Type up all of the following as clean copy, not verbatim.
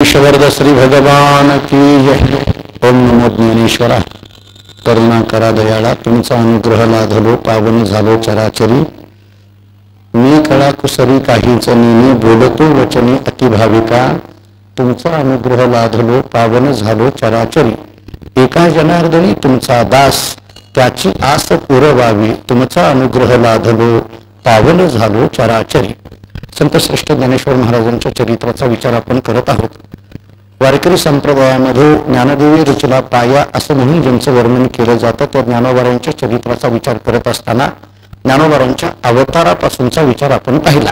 ईश्वर श्री भगवान की जय. ओम नमो ज्ञानेश्वरा. करुणा करा दयाळा, तुमचा अनुग्रह लाधलो पावन झालो चराचरी. मी कळा कुसरी काहीच नेमी, बोलतो वचनी अतिभाविका. तुमचा अनुग्रह लाधलो पावन झालो चराचरी. एका जनार्दनी तुमचा दास, त्याची आस पुरवावी. तुमचा अनुग्रह लाधलो पावन झालो चराचरी. संत श्रेष्ठ ज्ञानेश्वर महाराजांच्या चरित्राचा विचार आपण करत आहोत. वारकरी संप्रदायामध्ये ज्ञानदेवी रचला पाया असं म्हणून ज्यांचं वर्णन केलं जातं, त्या ज्ञानोबारांच्या चरित्राचा विचार करत असताना ज्ञानोबारांच्या अवतारापासूनचा विचार आपण पाहिला.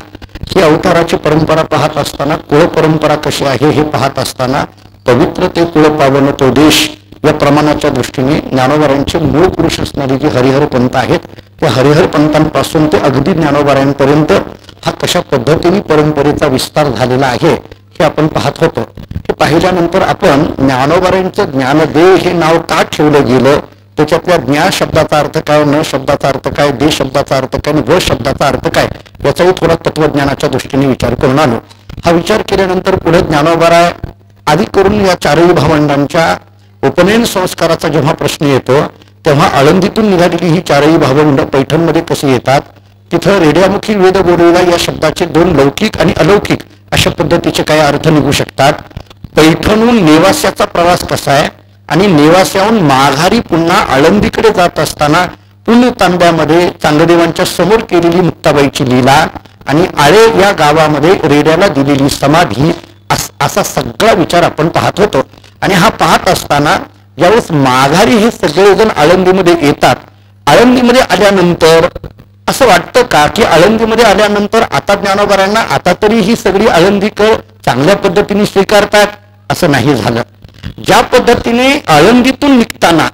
ही अवताराची परंपरा पाहत असताना, कुळ परंपरा कशी आहे हे पाहत असताना, पवित्र ते कुळ पावन तो देश या प्रमाणाच्या दृष्टीने ज्ञानोबारांचे मूळ पुरुष असणारे जे हरिहर पंत आहेत, त्या हरिहर पंतांपासून ते अगदी ज्ञानोबारांपर्यंत हा कशा पद्धतीने परंपरेचा विस्तार झालेला आहे हे आपण पाहत होतो. हे पाहिल्यानंतर आपण ज्ञानोबारांचं ज्ञानदेव हे नाव का ठेवलं गेलं, त्याच्यातल्या ज्ञा शब्दाचा अर्थ काय, न शब्दाचा अर्थ काय, दे शब्दाचा अर्थ काय, व शब्दाचा अर्थ काय, याचाही थोडा तत्वज्ञानाच्या दृष्टीने विचार करून आलो. हा विचार केल्यानंतर पुढे ज्ञानोबारा आधी करून या चारही भावंडांच्या उपनयन संस्काराचा जेव्हा प्रश्न येतो, तेव्हा आळंदीतून निघालेली ही चारही भावंड पैठणमध्ये कशी येतात, तिथं रेड्यामुखी वेद बोलवला या शब्दाचे दोन लौकिक आणि अलौकिक अशा पद्धतीचे काय अर्थ निघू शकतात. पैठणहून नेवास्याचा प्रवास कसा आहे आणि नेवास्याहून माघारी पुन्हा आळंदीकडे जात असताना पुण्य तांब्यामध्ये चांगदेवांच्या समोर केलेली मुक्ताबाईची लीला आणि आळे या गावामध्ये रेड्याला दिलेली समाधी, असा सगळा विचार आपण पाहत होतो. आणि हा पाहत असताना ज्यावेळेस माघारी हे सगळेजण आळंदीमध्ये येतात, आळंदीमध्ये आल्यानंतर असं वाटतं का की आळंदीमध्ये आल्यानंतर आता ज्ञानोबारांना आता तरी ही सगळी आळंदीकर चांगल्या पद्धतीने स्वीकारतात, असं नाही झालं. ज्या पद्धतीने आळंदीतून निघताना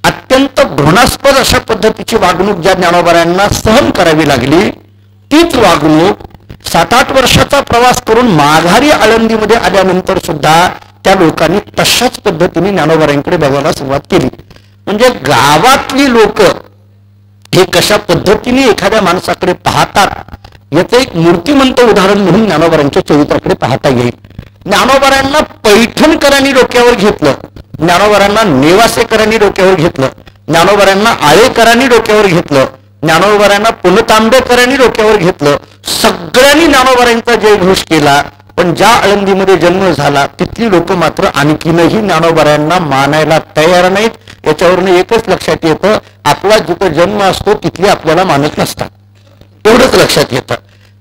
अत्यंत घृणास्पद अशा पद्धतीची वागणूक ज्या ज्ञानोबारांना सहन करावी लागली, तीच वागणूक 7-8 वर्षाचा प्रवास करून माघारी आळंदीमध्ये आल्यानंतर सुद्धा त्या लोकांनी तशाच पद्धतीने ज्ञानोबारांकडे बघायला सुरुवात केली. म्हणजे गावातली लोक हे कशा पद्धतीने एखाद्या माणसाकडे पाहतात याचं एक मूर्तिमंत उदाहरण म्हणून ज्ञानोबारांच्या चरित्राकडे पाहता येईल. ज्ञानोबारांना पैठणकरांनी डोक्यावर घेतलं, ज्ञानोबारांना नेवासेकरांनी डोक्यावर घेतलं, ज्ञानोबारांना आळेकरांनी डोक्यावर घेतलं, ज्ञानोबारांना पुनतांबेकरांनी डोक्यावर घेतलं. सगळ्यांनी ज्ञानोबारांचा जयघोष केला. पण ज्या आळंदीमध्ये जन्म झाला तिथली लोक मात्र आणखीनही ज्ञानोबारांना मानायला तयार नाहीत. याच्यावरून एकच लक्षात येतं, आपला जिथं जन्म असतो तिथले आपल्याला मानत नसतात, एवढंच लक्षात येतं.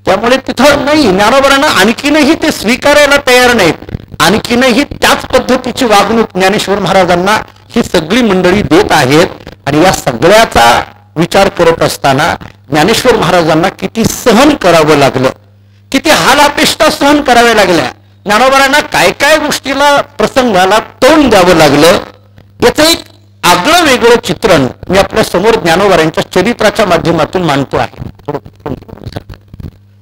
त्यामुळे तिथं नाही, ज्ञानोबारांना आणखीनही ते स्वीकारायला तयार नाहीत. आणखीनही त्याच पद्धतीची वागणूक ज्ञानेश्वर महाराजांना ही सगळी मंडळी देत आहेत. आणि या सगळ्याचा विचार करत असताना ज्ञानेश्वर महाराजांना किती सहन करावं लागलं, किती हाल अपेष्टा सहन कराव्या लागल्या, ज्ञानोबारांना काय काय गोष्टीला प्रसंगाला तोंड द्यावं लागलं, याचं एक आगळं वेगळं चित्रण मी आपल्या समोर ज्ञानोबारांच्या चरित्राच्या माध्यमातून मांडतो आहे.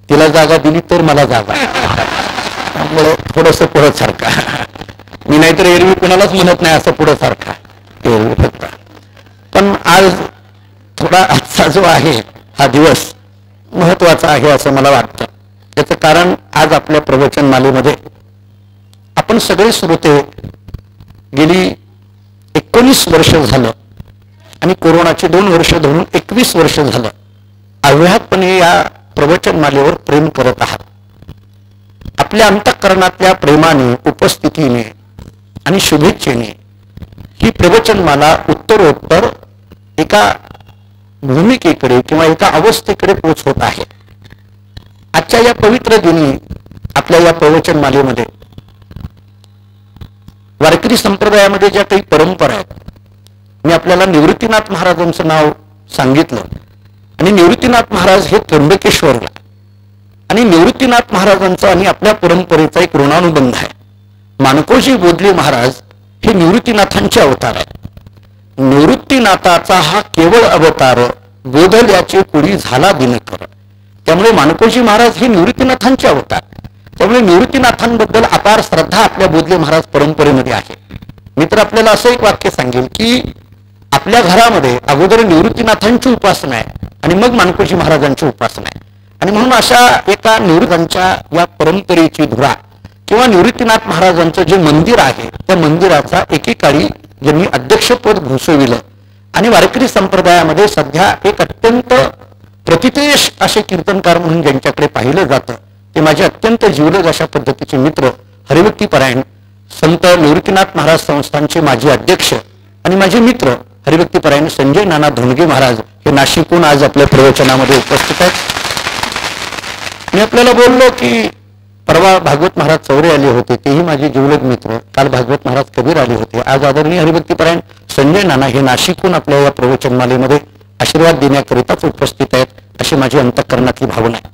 तिला जागा दिली तर मला जागा, त्यामुळे थोडस पुढं सारखा, मी नाहीतर एरवी कोणालाच म्हणत नाही असं पुढं सारखा. पण आज थोडा आजचा जो आहे हा दिवस महत्वाचा आहे असं मला वाटतं. याचं कारण आज आपल्या प्रवचन मालेमध्ये आपण सगळे श्रोते गेली 19 वर्ष झालं आणि कोरोनाचे 2 वर्ष धरून 21 वर्ष झालं अव्याहतपणे या प्रवचन मालेवर प्रेम करत आहात. आपल्या अंतःकरणातल्या प्रेमाने, उपस्थितीने आणि शुभेच्छेने ही प्रवचनमाला उत्तरोत्तर एका भूमिकेकडे किंवा एका अवस्थेकडे पोहोचत आहे. आजच्या या पवित्र दिनी आपल्या या प्रवचनमालेमध्ये वारकरी संप्रदायामध्ये ज्या काही परंपरा आहेत, मी आपल्याला निवृत्तीनाथ महाराजांचं नाव सांगितलं. आणि निवृत्तीनाथ महाराज हे त्र्यंबकेश्वरला, आणि निवृत्तीनाथ महाराजांचा आणि आपल्या परंपरेचा एक ऋणानुबंध आहे. माणकोजी बोधले महाराज हे निवृत्तीनाथांचे अवतार आहेत. निवृत्तीनाथाचा हा केवळ अवतार, बोधल्याचे पुढी झाला दिनकर. त्यामुळे माणकोजी महाराज हे निवृत्तीनाथांचे अवतार. त्यामुळे निवृत्तीनाथांबद्दल अपार श्रद्धा आपल्या बोधले महाराज परंपरेमध्ये आहे. मी तर आपल्याला असं एक वाक्य सांगेल की आपल्या घरामध्ये अगोदर निवृत्तीनाथांची उपासना आहे आणि मग माणकोजी महाराजांची उपासना आहे. आणि म्हणून अशा एका निवृत्तांच्या या परंपरेची धुरा किंवा निवृत्तीनाथ महाराजांचं जे मंदिर आहे त्या मंदिराचा एकेकाळी ज्यांनी अध्यक्षपद भूषविलं आणि वारकरी संप्रदायामध्ये सध्या एक अत्यंत प्रतितेश असे कीर्तनकार म्हणून ज्यांच्याकडे पाहिलं जातं ते माझे अत्यंत जीवलग अशा पद्धतीचे मित्र हरिभक्तीपरायण संत निवृत्तीनाथ महाराज संस्थानचे माजी अध्यक्ष आणि माझे मित्र हरिभक्तीपरायण संजय नाना धोंडगे महाराज हे नाशिकहून आज आपल्या प्रवचनामध्ये उपस्थित आहेत. मी आपल्याला बोललो की परवा भागवत महाराज चौरे आले होते, तेही माझे जीवलग मित्र. काल भागवत महाराज कबीर आले होते. आज आदरणीय हरिभक्तीपरायण संजय नाना हे नाशिकहून आपल्या या प्रवचनमालेमध्ये आशीर्वाद देण्याकरिताच उपस्थित आहेत अशी माझी अंतःकरणातली भावना आहे.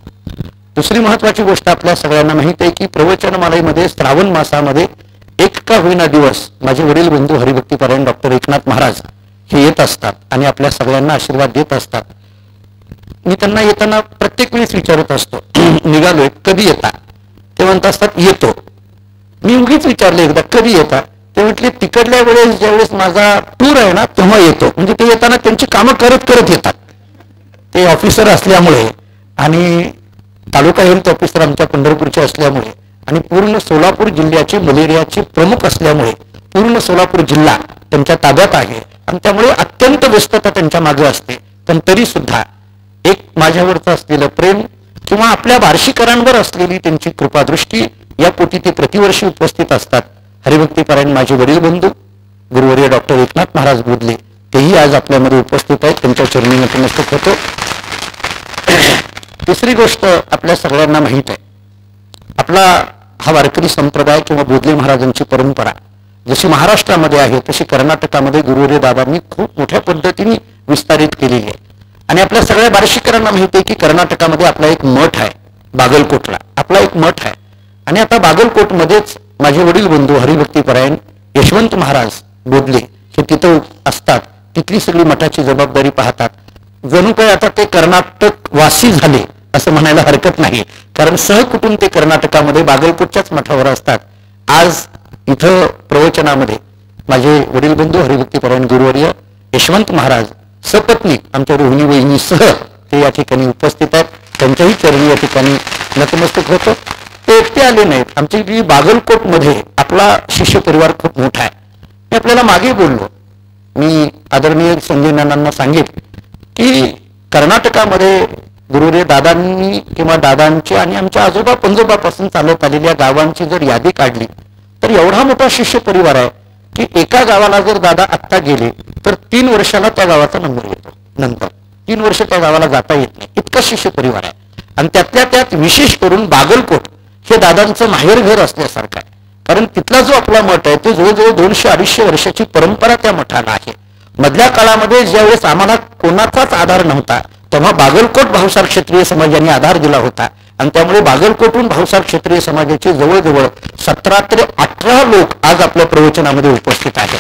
दुसरी महत्वाची गोष्ट आपल्या सगळ्यांना माहित आहे की प्रवचनमालेमध्ये श्रावण मासामध्ये एक का होईना दिवस माझे वडील बंधू हरिभक्तीपरायण डॉक्टर एकनाथ महाराज हे येत असतात आणि आपल्या सगळ्यांना आशीर्वाद देत असतात. मी त्यांना येताना प्रत्येक वेळेस विचारत असतो निघालोय कधी येता, ते म्हणत असतात येतो. मी उगीच विचारले एकदा कधी येता, ते म्हटले तिकडल्या वेळेस ज्यावेळेस माझा टूर आहे ना तेव्हा येतो. म्हणजे ते येताना त्यांची कामं करत करत येतात. ते ऑफिसर असल्यामुळे आणि तालुका हेल्थ ऑफिसर आमच्या पंढरपूरचे असल्यामुळे आणि पूर्ण सोलापूर जिल्ह्याचे मलेरियाचे प्रमुख असल्यामुळे पूर्ण सोलापूर जिल्हा त्यांच्या ताब्यात आहे आणि त्यामुळे अत्यंत व्यस्तता त्यांच्या मागे असते. पण तरी सुद्धा एक माझ्यावरचं असलेलं प्रेम किंवा आपल्या वार्षिकांवर असलेली त्यांची कृपादृष्टी या पोटी ते प्रतिवर्षी उपस्थित असतात. हरिभक्तीपरायण माझे वडील बंधू गुरुवर्य डॉक्टर एकनाथ महाराज बोधले तेही आज आपल्यामध्ये उपस्थित आहेत. त्यांच्या चरणी नतमस्तक होतो. तिसरी गोष्ट आपल्या सगळ्यांना माहीत आहे, आपला हा वारकरी संप्रदाय किंवा बोधले महाराजांची परंपरा जशी महाराष्ट्रामध्ये आहे तशी कर्नाटकामध्ये गुरुवर्य दादांनी खूप मोठ्या पद्धतीने विस्तारित केलेली आहे. आणि आपल्या सगळ्या वार्षिकांना माहिती आहे की कर्नाटकामध्ये आपला एक मठ आहे, बागलकोटला आपला एक मठ आहे. आणि आता बागलकोटमध्येच माझे वडील बंधू हरिभक्तीपरायण यशवंत महाराज बोधले हे तिथं असतात. तिथली सगळी मठाची जबाबदारी पाहतात. जणू काय आता ते कर्नाटक वासी झाले असं म्हणायला हरकत नाही, कारण सहकुटुंब ते कर्नाटकामध्ये बागलकोटच्याच मठावर असतात. आज इथं प्रवचनामध्ये माझे वडील बंधू हरिभक्तीपरायण गुरुवर्य यशवंत महाराज सपत्नीक आमच्या रोहिणी वहिनीसह ते या ठिकाणी उपस्थित आहेत. त्यांच्याही चरणी या ठिकाणी नतमस्तक होतो. ते एकटे आले नाहीत. आमच्या जी बागलकोटमध्ये आपला शिष्य परिवार खूप मोठा आहे. मी आपल्याला मागे बोललो, मी आदरणीय संजय नानांना सांगितलं की कर्नाटकामध्ये गुरुवर्य दादांनी किंवा दादांचे आणि आमच्या आजोबा पंजोबापासून चालत आलेल्या गावांची जर यादी काढली तर एवढा मोठा शिष्य परिवार आहे की एका गावाला जर दादा आत्ता गेले तर 3 वर्षाला त्या गावाचा नंबर येतो. नंतर 3 वर्ष त्या गावाला जाता येत नाही, इतका शिष्य परिवार आहे. आणि त्यातल्या त्यात विशेष करून बागलकोट हे दादांचं माहेर घर असल्यासारखं आहे. कारण तिथला जो आपला मठ आहे तो जवळजवळ 200-250 वर्षाची परंपरा त्या मठाला आहे. मधल्या काळामध्ये ज्यावेळेस आम्हाला कोणाचाच आधार नव्हता तेव्हा बागलकोट भावसार क्षत्रिय समाजाने आधार दिला होता आणि त्यामुळे बागलकोटहून भावसार क्षत्रिय समाजाचे जवळजवळ 17 ते 18 लोक आज आपल्या प्रवचनामध्ये उपस्थित आहेत.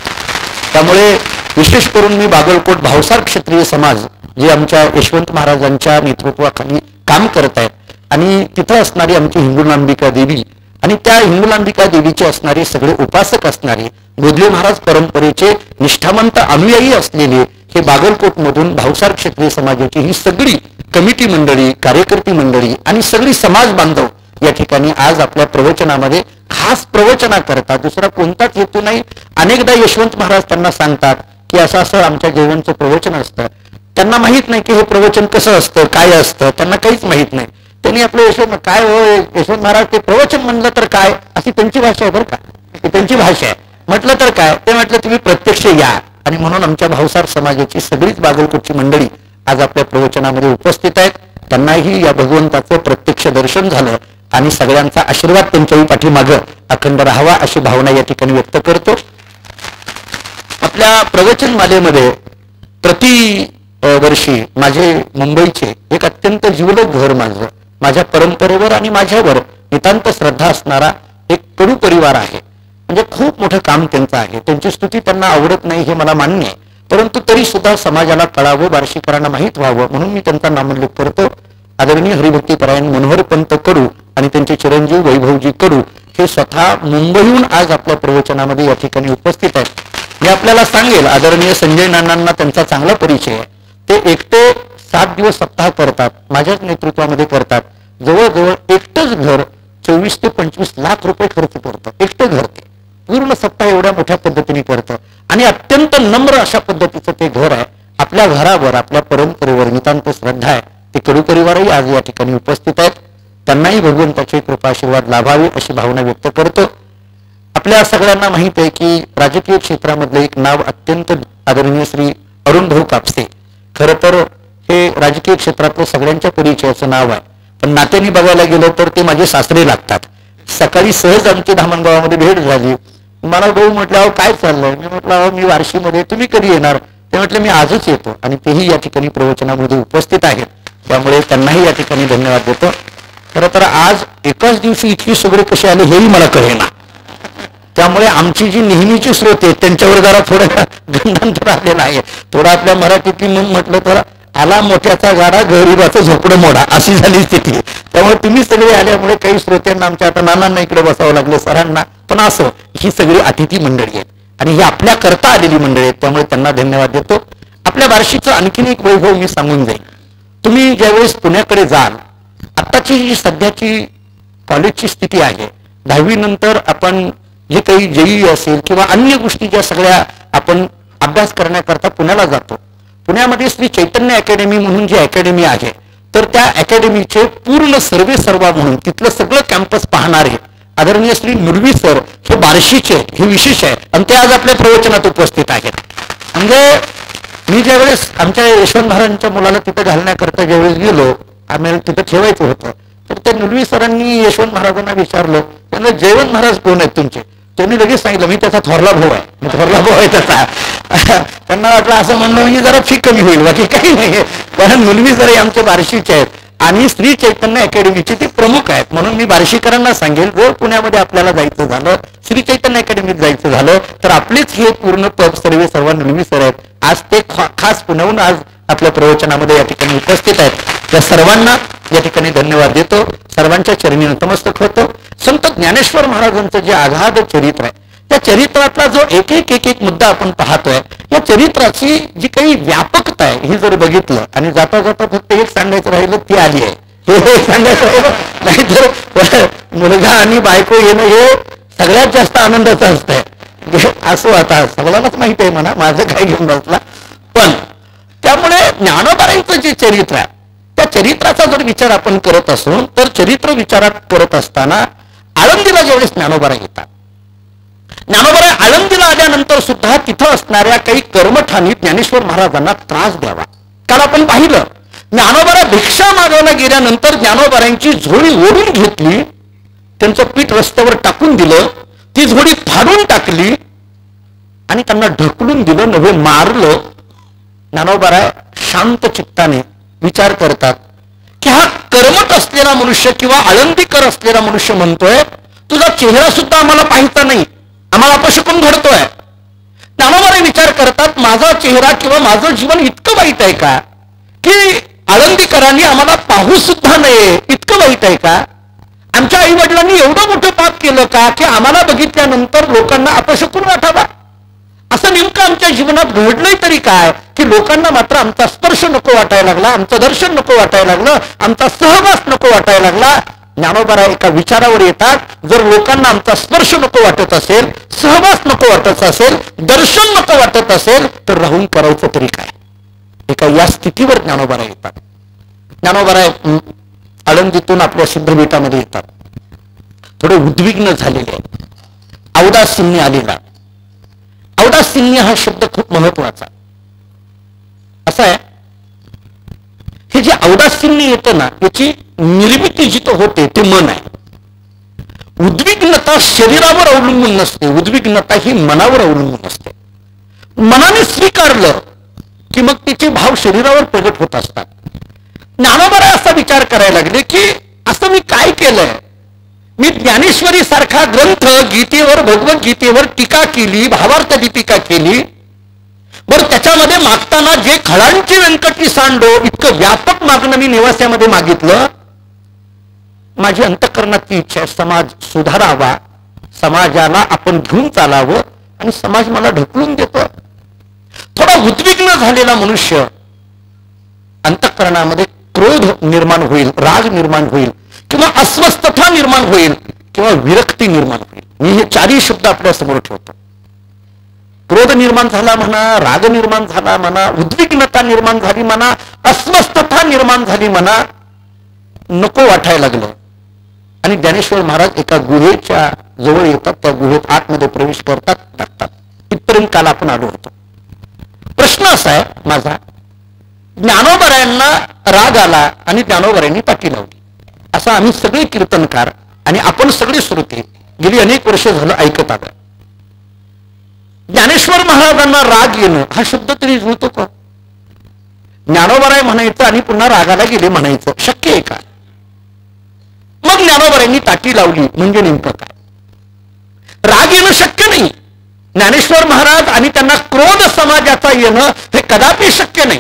त्यामुळे विशेष करून मी बागलकोट भावसार क्षत्रिय समाज जे आमच्या यशवंत महाराजांच्या नेतृत्वाखाली काम करत आहेत आणि तिथं असणारी आमची हिंगुलांबिका देवी आणि त्या हिंगुलांबिका देवीचे असणारे सगळे उपासक असणारे बोधले महाराज परंपरेचे निष्ठावंत अनुयायी असलेले हे बागलकोट मधून भावसार क्षत्रिय समाजाची ही सगळी कमिटी मंडळी, कार्यकर्ती मंडळी आणि सगळी समाज बांधव या ठिकाणी आज आपल्या प्रवचनामध्ये खास प्रवचना करतात. दुसरा कोणताच हेतू नाही. अनेकदा यशवंत महाराज त्यांना सांगतात की असं असं आमच्या जेवणचं प्रवचन असतं. त्यांना माहित नाही की हे प्रवचन कसं असतं, काय असतं, त्यांना काहीच माहित नाही. त्यांनी आपलं काय हो यशवंत महाराज ते प्रवचन म्हणलं तर काय, अशी त्यांची भाषा आहे बरं का, त्यांची भाषा आहे. म्हटलं तर काय, ते म्हटलं तुम्ही प्रत्यक्ष या. आणि म्हणून आमच्या भावसार समाजाची सगळीच बागलकोटची मंडळी आज आपल्या प्रवचनामध्ये उपस्थित आहेत. त्यांनाही या भगवंताचं प्रत्यक्ष दर्शन झालं आणि सगळ्यांचा आशीर्वाद त्यांच्याही पाठीमागं अखंड राहावा अशी भावना या ठिकाणी व्यक्त करतो. आपल्या प्रवचन मालेमध्ये प्रति वर्षी माझे मुंबईचे एक अत्यंत जीवलग घर माझ्या परंपरेवर आणि माझ्यावर नितांत श्रद्धा असणारा एक कडू परिवार आहे. म्हणजे खूप मोठं काम त्यांचं आहे. त्यांची स्तुती त्यांना आवडत नाही हे मला मान्य आहे, परंतु तरी सुद्धा समाजाला कळावं, वार्षिकांना माहीत व्हावं म्हणून मी त्यांचा नामोल्लेख करतो. आदरणीय हरिभक्तीपरायण मनोहर पंत कडू आणि त्यांचे चिरंजीव वैभवजी कडू हे स्वतः मुंबईहून आज आपल्या प्रवचनामध्ये या ठिकाणी उपस्थित आहेत. मी आपल्याला सांगेल, आदरणीय संजय नानांना त्यांचा चांगला परिचय आहे. ते एकटे 7 दिवस सप्ताह करतात, माझ्याच नेतृत्वामध्ये करतात. जवळजवळ एकटंच घर 24 ते 25 लाख रुपये खर्च करतं, एकटं घर ते पूर्ण सप्ताह एवढ्या मोठ्या पद्धतीने करतं आणि अत्यंत नम्र अशा पद्धतीचं ते घर आहे. आपल्या घरावर, आपल्या परंपरेवर नितांत श्रद्धा आहे. ते कडू परिवारही आज या ठिकाणी उपस्थित आहेत. त्यांनाही भगवंताची कृपा आशीर्वाद लाभावी अशी भावना व्यक्त करतो. आपल्या सगळ्यांना माहित आहे की राजकीय क्षेत्रामधलं एक नाव अत्यंत आदरणीय श्री अरुण भाऊ कापसे, खरं तर हे राजकीय क्षेत्रातलं सगळ्यांच्या परिचयाचं नाव आहे. पण नात्याने बघायला गेलं तर ते माझे सासरे लागतात. सकाळी सहज आमची धामणगावामध्ये भेट झाली. मला भाऊ म्हटलं अहो काय चाललंय? मी म्हटलं अहो मी वार्षीमध्ये, तुम्ही कधी येणार? ते म्हटलं मी आजच येतो. आणि तेही या ठिकाणी प्रवचनामध्ये उपस्थित आहेत. त्यामुळे त्यांनाही या ठिकाणी धन्यवाद देतो. खरं तर आज एकाच दिवशी इतकी सगळे कसे आले हेही मला कळेना. त्यामुळे आमची जी नेहमीची स्रोत आहेत त्यांच्यावर जरा थोडं गंधांतर आलेलं आहे. थोडं आपल्या मराठीतली म्हणून म्हटलं तर आला मोठ्याचा गाडा गरीबाचं झोपडं मोडा अशी झाली स्थिती. त्यामुळे तुम्ही सगळे आल्यामुळे काही श्रोत्यांना आमच्या आता नानांना इकडे बसावं लागलं, सरांना. पण असं ही सगळी अतिथी मंडळी आहेत आणि ही आपल्या करता आलेली मंडळी आहेत. त्यामुळे त्यांना धन्यवाद देतो. आपल्या बार्शीचं आणखीन एक वैभव मी सांगून जाईल. तुम्ही ज्यावेळेस पुण्याकडे जाल, आत्ताची जी सध्याची कॉलेजची स्थिती आहे, 10वी नंतर आपण जे काही जेई असेल किंवा अन्य गोष्टी ज्या सगळ्या आपण अभ्यास करण्याकरता पुण्याला जातो. पुण्यामध्ये श्री चैतन्य अकॅडमी म्हणून जी अकॅडमी आहे, तर त्या अकॅडमीचे पूर्ण सर्वा म्हणून तिथलं सगळं कॅम्पस पाहणारे आदरणीय श्री नुरवी सर हे बार्शीचे, हे विशेष आहे आणि ते आज आपल्या प्रवचनात उपस्थित आहेत. म्हणजे मी ज्यावेळेस आमच्या यशवंत महाराजांच्या मुलाला तिथं घालण्याकरता ज्यावेळेस गेलो, आम्हाला तिथं ठेवायचं होतं, तर त्या नुरवी सरांनी यशवंत महाराजांना विचारलं, त्यांना जयवंत महाराज कोण आहेत तुमचे? त्यांनी लगेच सांगितलं मी त्याचा थोरला भाऊ आहे. मी थोरला भाऊ आहे त्याचा. त्यांना वाटलं असं म्हणणं म्हणजे जरा फी कमी होईल, बाकी काही नाही. कारण नुलवी सर आमचे बार्शीचे आहेत आणि श्री चैतन्य अकॅडमीचे ते प्रमुख आहेत. म्हणून मी बार्शीकरांना सांगेल, जर पुण्यामध्ये आपल्याला जायचं झालं, श्री चैतन्य अकॅडमीत जायचं झालं, तर आपलेच हे पूर्ण पब सर्व नुलवी सर आहेत. आज ते खास पुण्याहून आज आपल्या प्रवचनामध्ये या ठिकाणी उपस्थित आहेत. त्या सर्वांना या ठिकाणी धन्यवाद देतो. सर्वांच्या चरणी नतमस्तक होतो. संत ज्ञानेश्वर महाराजांचं जे आघाद चरित्र आहे, त्या चरित्रातला जो एक एक मुद्दा आपण पाहतोय, या चरित्राची जी काही व्यापकता आहे ही जर बघितलं आणि जाता जाता फक्त एक सांगायचं राहिलं ती आली आहे. हे सांगायचं राहिलं, नाहीतर मुलगा आणि बायको येणं हे सगळ्यात जास्त आनंदाचं असतंय. असं आता सगळ्यांनाच माहिती आहे म्हणा, माझं काय घेऊन बसला. पण त्यामुळे ज्ञानोबारांचं जे चरित्र आहे, त्या चरित्राचा जर विचार आपण करत असू, तर चरित्र विचारात करत असताना आळंदीला ज्यावेळेस ज्ञानोबारा येतात, ज्ञानोबारा आळंदीला आल्यानंतर सुद्धा तिथं असणाऱ्या काही कर्मठांनी ज्ञानेश्वर महाराजांना त्रास द्यावा. काल आपण पाहिलं, ज्ञानोबारा भिक्षा मागायला गेल्यानंतर ज्ञानोबारांची झोळी ओढून घेतली, त्यांचं पीठ रस्त्यावर टाकून दिलं, ती झोळी फाडून टाकली आणि त्यांना ढकलून दिलं, नव्हे मारलं. ज्ञानोबारा शांत चित्ताने विचार करतात की हा कर्मठ असलेला मनुष्य किंवा आळंदीकर असलेला मनुष्य म्हणतोय तुझा चेहरा सुद्धा आम्हाला पाहायचा नाही, आम्हाला अपशकुन घडतोय. ज्ञानोबारा विचार करतात, माझा चेहरा किंवा माझं जीवन इतकं वाईट आहे का की आळंदीकरांनी आम्हाला पाहू सुद्धा नये, इतकं वाईट आहे का? आमच्या आई वडिलांनी एवढं मोठं पाप केलं का की आम्हाला बघितल्यानंतर लोकांना अपशकुन वाटावा? असं नेमकं आमच्या जीवनात घडलंय तरी काय की लोकांना मात्र आमचा स्पर्श नको वाटायला लागला, आमचं दर्शन नको वाटायला लागलं, आमचा सहवास नको वाटायला लागला. ज्ञानोबारा एका विचारावर येतात, जर लोकांना आमचा स्पर्श नको वाटत असेल, सहवास नको वाटत असेल, दर्शन नको वाटत असेल, तर राहून करायचं तरी काय? एका या स्थितीवर ज्ञानोबारा येतात. ज्ञानोबारा आळंदीतून आपल्या सिद्धपीठामध्ये येतात, थोडे उद्विग्न झालेले आहेत. औदासीन्य आलेला. औदासीन्य हा शब्द खूप महत्वाचा असा आहे. हे जे औदासीन्य येतं ना, याची निर्मिती जिथं होते ते मन आहे. उद्विग्नता शरीरावर अवलंबून नसते, उद्विग्नता ही मनावर अवलंबून असते. मनाने स्वीकारलं की मग तिचे भाव शरीरावर प्रगट होत असतात. ज्ञानोबारा असा विचार करायला लागले की असं मी काय केलंय? मी ज्ञानेश्वरी सारखा ग्रंथ, गीतेवर, भगवद्गीतेवर टीका केली, भावार्थ टीका केली, बरं त्याच्यामध्ये मागताना जे खळांची व्यंकटी सांडो इतकं व्यापक मागणं मी निवास्यामध्ये मागितलं. माझी अंतःकरणाची इच्छा आहे समाज सुधारावा, समाजाला आपण घेऊन चालावं आणि समाज मला ढकलून देतो. थोडा उद्विग्न झालेला मनुष्य अंतःकरणामध्ये क्रोध निर्माण होईल, राग निर्माण होईल किंवा अस्वस्थता निर्माण होईल किंवा विरक्ती निर्माण होईल. मी हे चारही शब्द आपल्या समोर ठेवतो. क्रोध निर्माण झाला म्हणा, राग निर्माण झाला म्हणा, उद्विग्नता निर्माण झाली म्हणा, अस्वस्थता निर्माण झाली म्हणा, नको वाटायला लागलं. आणि ज्ञानेश्वर महाराज एका गुहेच्या जवळ येतात. त्या गुहेत आतमध्ये प्रवेश करतात, टाकतात. इथपर्यंत काल आपण आलो होतो. प्रश्न असा आहे माझा, ज्ञानोबरायांना राग आला आणि ज्ञानोबरायांनी पाठी लावली असं आम्ही सगळे कीर्तनकार आणि आपण सगळे श्रोते गेली अनेक वर्ष झालं ऐकत आलं. ज्ञानेश्वर महाराजांना राग येणं हा शब्द तरी जुळतो का? ज्ञानोबराय म्हणायचं आणि पुन्हा रागाला गेले म्हणायचं शक्य आहे का? मग ज्ञानोबरायांनी टाकी लावली म्हणजे नेमकं काय? राग येणं शक्य नाही. ज्ञानेश्वर महाराज आणि त्यांना क्रोध समाजाचा येणं हे कदापि शक्य नाही.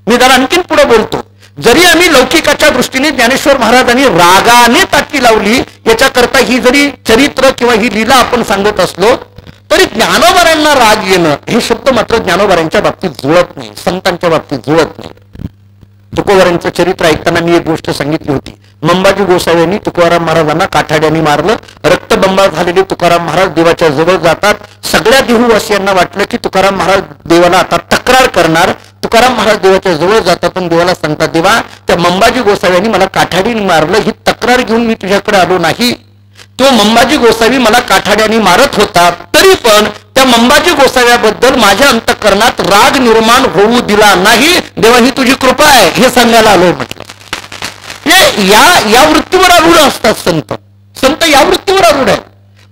मी जरा आणखीन पुढे बोलतो. जरी आम्ही लौकिकाच्या दृष्टीने ज्ञानेश्वर महाराजांनी रागाने टाकी लावली याच्याकरता ही जरी चरित्र किंवा ही लीला आपण सांगत असलो तरी ज्ञानोबरायांना राग येणं हे शब्द मात्र ज्ञानोबरायांच्या बाबतीत जुळत नाही, संतांच्या बाबतीत जुळत नाही. तुकोबारांचं चरित्र ऐकताना मी एक गोष्ट सांगितली होती. मंबाजी गोसाव्यांनी तुकाराम महाराजांना काठाड्याने मारलं. रक्तबंबाळ झालेले तुकाराम महाराज देवाच्या जवळ जातात. सगळ्या देहूवासियांना वाटलं की तुकाराम महाराज देवाला आता तक्रार करणार. तुकाराम महाराज देवाच्या जवळ जातात आणि देवाला सांगतात, देवा त्या मंबाजी गोसाव्यांनी मला काठाडीने मारलं, ही तक्रार घेऊन मी तुझ्याकडे आलो नाही. तो मंबाजी गोसावी मला काठाड्याने मारत होता, तरी पण त्या मंबाजी गोसाव्याबद्दल माझ्या अंतःकरणात राग निर्माण होऊ दिला नाही. देवा ही तुझी कृपा आहे हे सांगायला आलोय म्हटलं. या वृत्तीवर आरूढ असतात संत. संत या वृत्तीवर आरूढ आहे.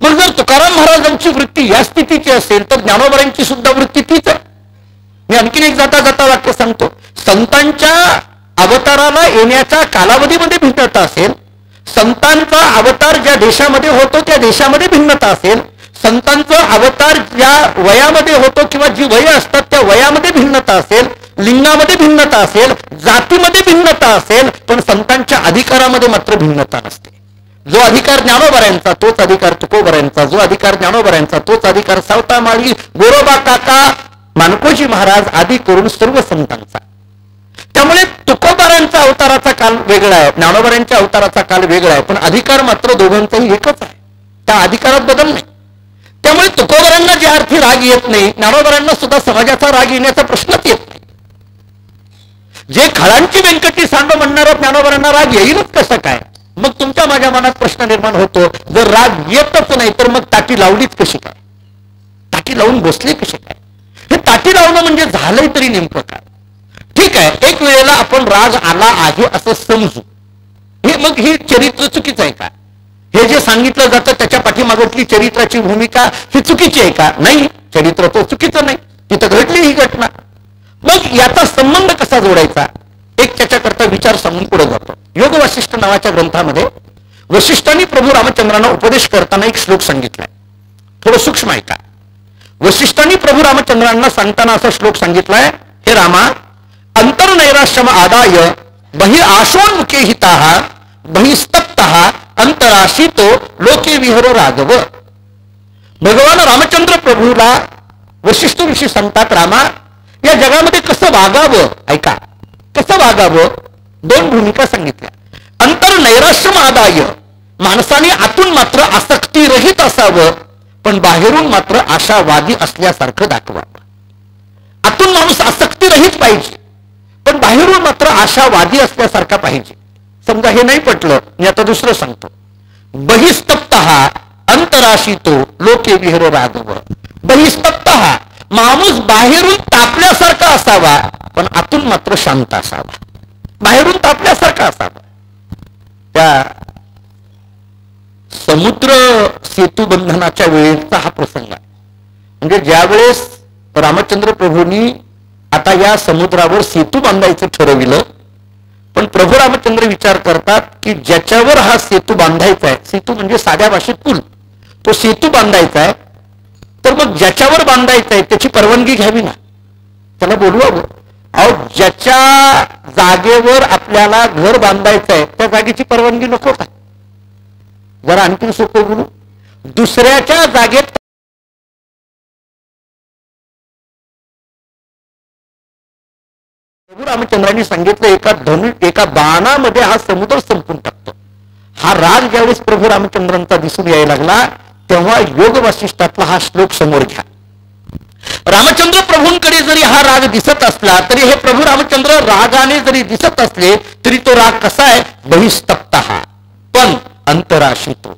मग जर तुकाराम महाराजांची वृत्ती या स्थितीची असेल तर ज्ञानोबरांची सुद्धा वृत्ती तीच आहे. मी आणखीन एक जाता जाता वाक्य सांगतो. संतांच्या अवताराला येण्याच्या कालावधीमध्ये भिन्नता असेल, संतांचा अवतार ज्या देशामध्ये होतो त्या देशामध्ये भिन्नता असेल, संतांचा अवतार ज्या वयामध्ये होतो किंवा जी वय असतात त्या वयामध्ये भिन्नता असेल, लिंगामध्ये भिन्नता असेल, जातीमध्ये भिन्नता असेल, पण संतांच्या अधिकारामध्ये मात्र भिन्नता नसते. जो अधिकार ज्ञानोबरायांचा तोच अधिकार तुकोबरायांचा, जो अधिकार ज्ञानोबरायांचा तोच अधिकार सावता माळी, गोरोबा काका, मानकोजी महाराज आदी करून सर्व संतांचा. त्यामुळे तुकोबारांचा अवताराचा काल वेगळा आहे, ज्ञानोबरांच्या अवताराचा काल वेगळा आहे, पण अधिकार मात्र दोघांचाही एकच आहे. त्या अधिकारात बदल नाही. त्यामुळे तुकोबारांना ज्या अर्थी राग येत नाही, ज्ञानोबरांना सुद्धा समाजाचा राग येण्याचा प्रश्नच येत नाही. जे खळांची व्यंकटी सांग म्हणणारा ज्ञानोबरांना राग येईलच कसं काय? मग तुमच्या माझ्या मनात प्रश्न निर्माण होतो, जर राग येतच नाही तर मग ताटी लावलीच कशी काय? ताटी लावून बसले कसे काय? हे ताटी लावणं म्हणजे झालंय तरी नेमकं काय? ठीक आहे, एक वेळेला आपण राग आला आहे असं समजू. हे मग हे चरित्र चुकीचं आहे का? हे जे सांगितलं जातं त्याच्या पाठीमागतली चरित्राची भूमिका ही चुकीची आहे का? नाही, चरित्र तो चुकीचं नाही, तिथं घडली ही घटना. मग याचा संबंध कसा जोडायचा? एक त्याच्याकरता विचार सांगून पुढे जातो. योग वशिष्ठ नावाच्या ग्रंथामध्ये वशिष्ठांनी प्रभू रामचंद्रांना उपदेश करताना एक श्लोक सांगितलाय. थोडं सूक्ष्म ऐका. वशिष्ठांनी प्रभू रामचंद्रांना सांगताना असा श्लोक सांगितलाय, हे रामा, अंतर्नैराश्यम आदाय बहि आशोन्मुखे हिताः बहिस्तप्तः अंतराशीतो लोके विहरो राघव. भगवान रामचंद्र प्रभूला वशिष्ठ ऋषी सांगतात, रामा या जगामध्ये कसं वागावं, ऐका कसं वागावं. दोन भूमिका सांगितल्या. अंतर्नैराश्यम आदाय, माणसाने आतून मात्र आसक्तीरहित असावं पण बाहेरून मात्र आशावादी असल्यासारखं दाखवावं. आतून माणूस आसक्तीरहित पाहिजे पण बाहेरून मात्र आशावादी असल्यासारखा पाहिजे. समजा हे नाही पटलं, मी आता दुसरं सांगतो. बहिस्तप्तः अंतराशीतो लोके विहरो राघव. बहिस्तप्तः, माणूस बाहेरून तापल्यासारखा असावा पण आतून मात्र शांत असावा. बाहेरून तापल्यासारखा असावा. त्या समुद्र सेतू बंधनाच्या वेळेचा हा प्रसंग आहे. म्हणजे ज्यावेळेस रामचंद्र प्रभूंनी आता या समुद्रावर सेतू बांधायचं ठरविलं, पण प्रभू रामचंद्र विचार करतात की ज्याच्यावर हा सेतू बांधायचा आहे, सेतू म्हणजे साध्या भाषेत पूल, तो सेतू बांधायचा आहे, तर मग ज्याच्यावर बांधायचं आहे त्याची परवानगी घ्यावी ना, त्याला बोलवावं. अहो, ज्याच्या जागेवर आपल्याला घर बांधायचं आहे त्या जागेची परवानगी नको का? जरा आणखीन सोपं बोलू, दुसऱ्याच्या जागेत प्रभू रामचंद्रांनी सांगितलं, एका बाणामध्ये हा समुद्र संपून टाकतो. हा राग ज्यावेळेस प्रभू रामचंद्रांचा दिसून यायला लागला तेव्हा योग वासिष्ठातला हा श्लोक समोर घ्या. रामचंद्र प्रभूंकडे जरी हा राग दिसत असला तरी हे प्रभू रामचंद्र रागाने जरी दिसत असले तरी तो राग कसा आहे, बहिस्तप्त हा, पण अंतराशितो.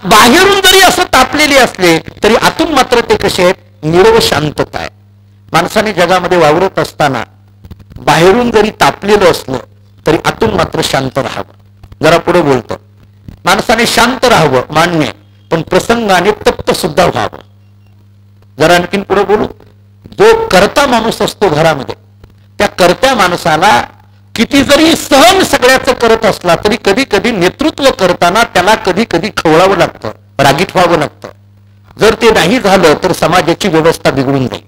बाहेरून जरी असं तापलेले असले तरी आतून मात्र ते कसे आहेत, निरव शांतता आहे. माणसाने जगामध्ये वावरत असताना बाहेरून जरी तापलेलं असलं तरी आतून मात्र शांत राहावं. जरा पुढे बोलतो, माणसाने शांत राहावं मान्य, पण प्रसंगाने तप्त सुद्धा व्हावं. जरा आणखीन पुढे बोलू, जो कर्ता माणूस असतो घरामध्ये त्या कर्त्या माणसाला किती जरी सहन सगळ्याचं करत असला तरी कधी कधी नेतृत्व करताना त्याला कधी कधी खवळावं लागतं, रागीट व्हावं लागतं. जर ते नाही झालं तर समाजाची व्यवस्था बिघडून जाईल,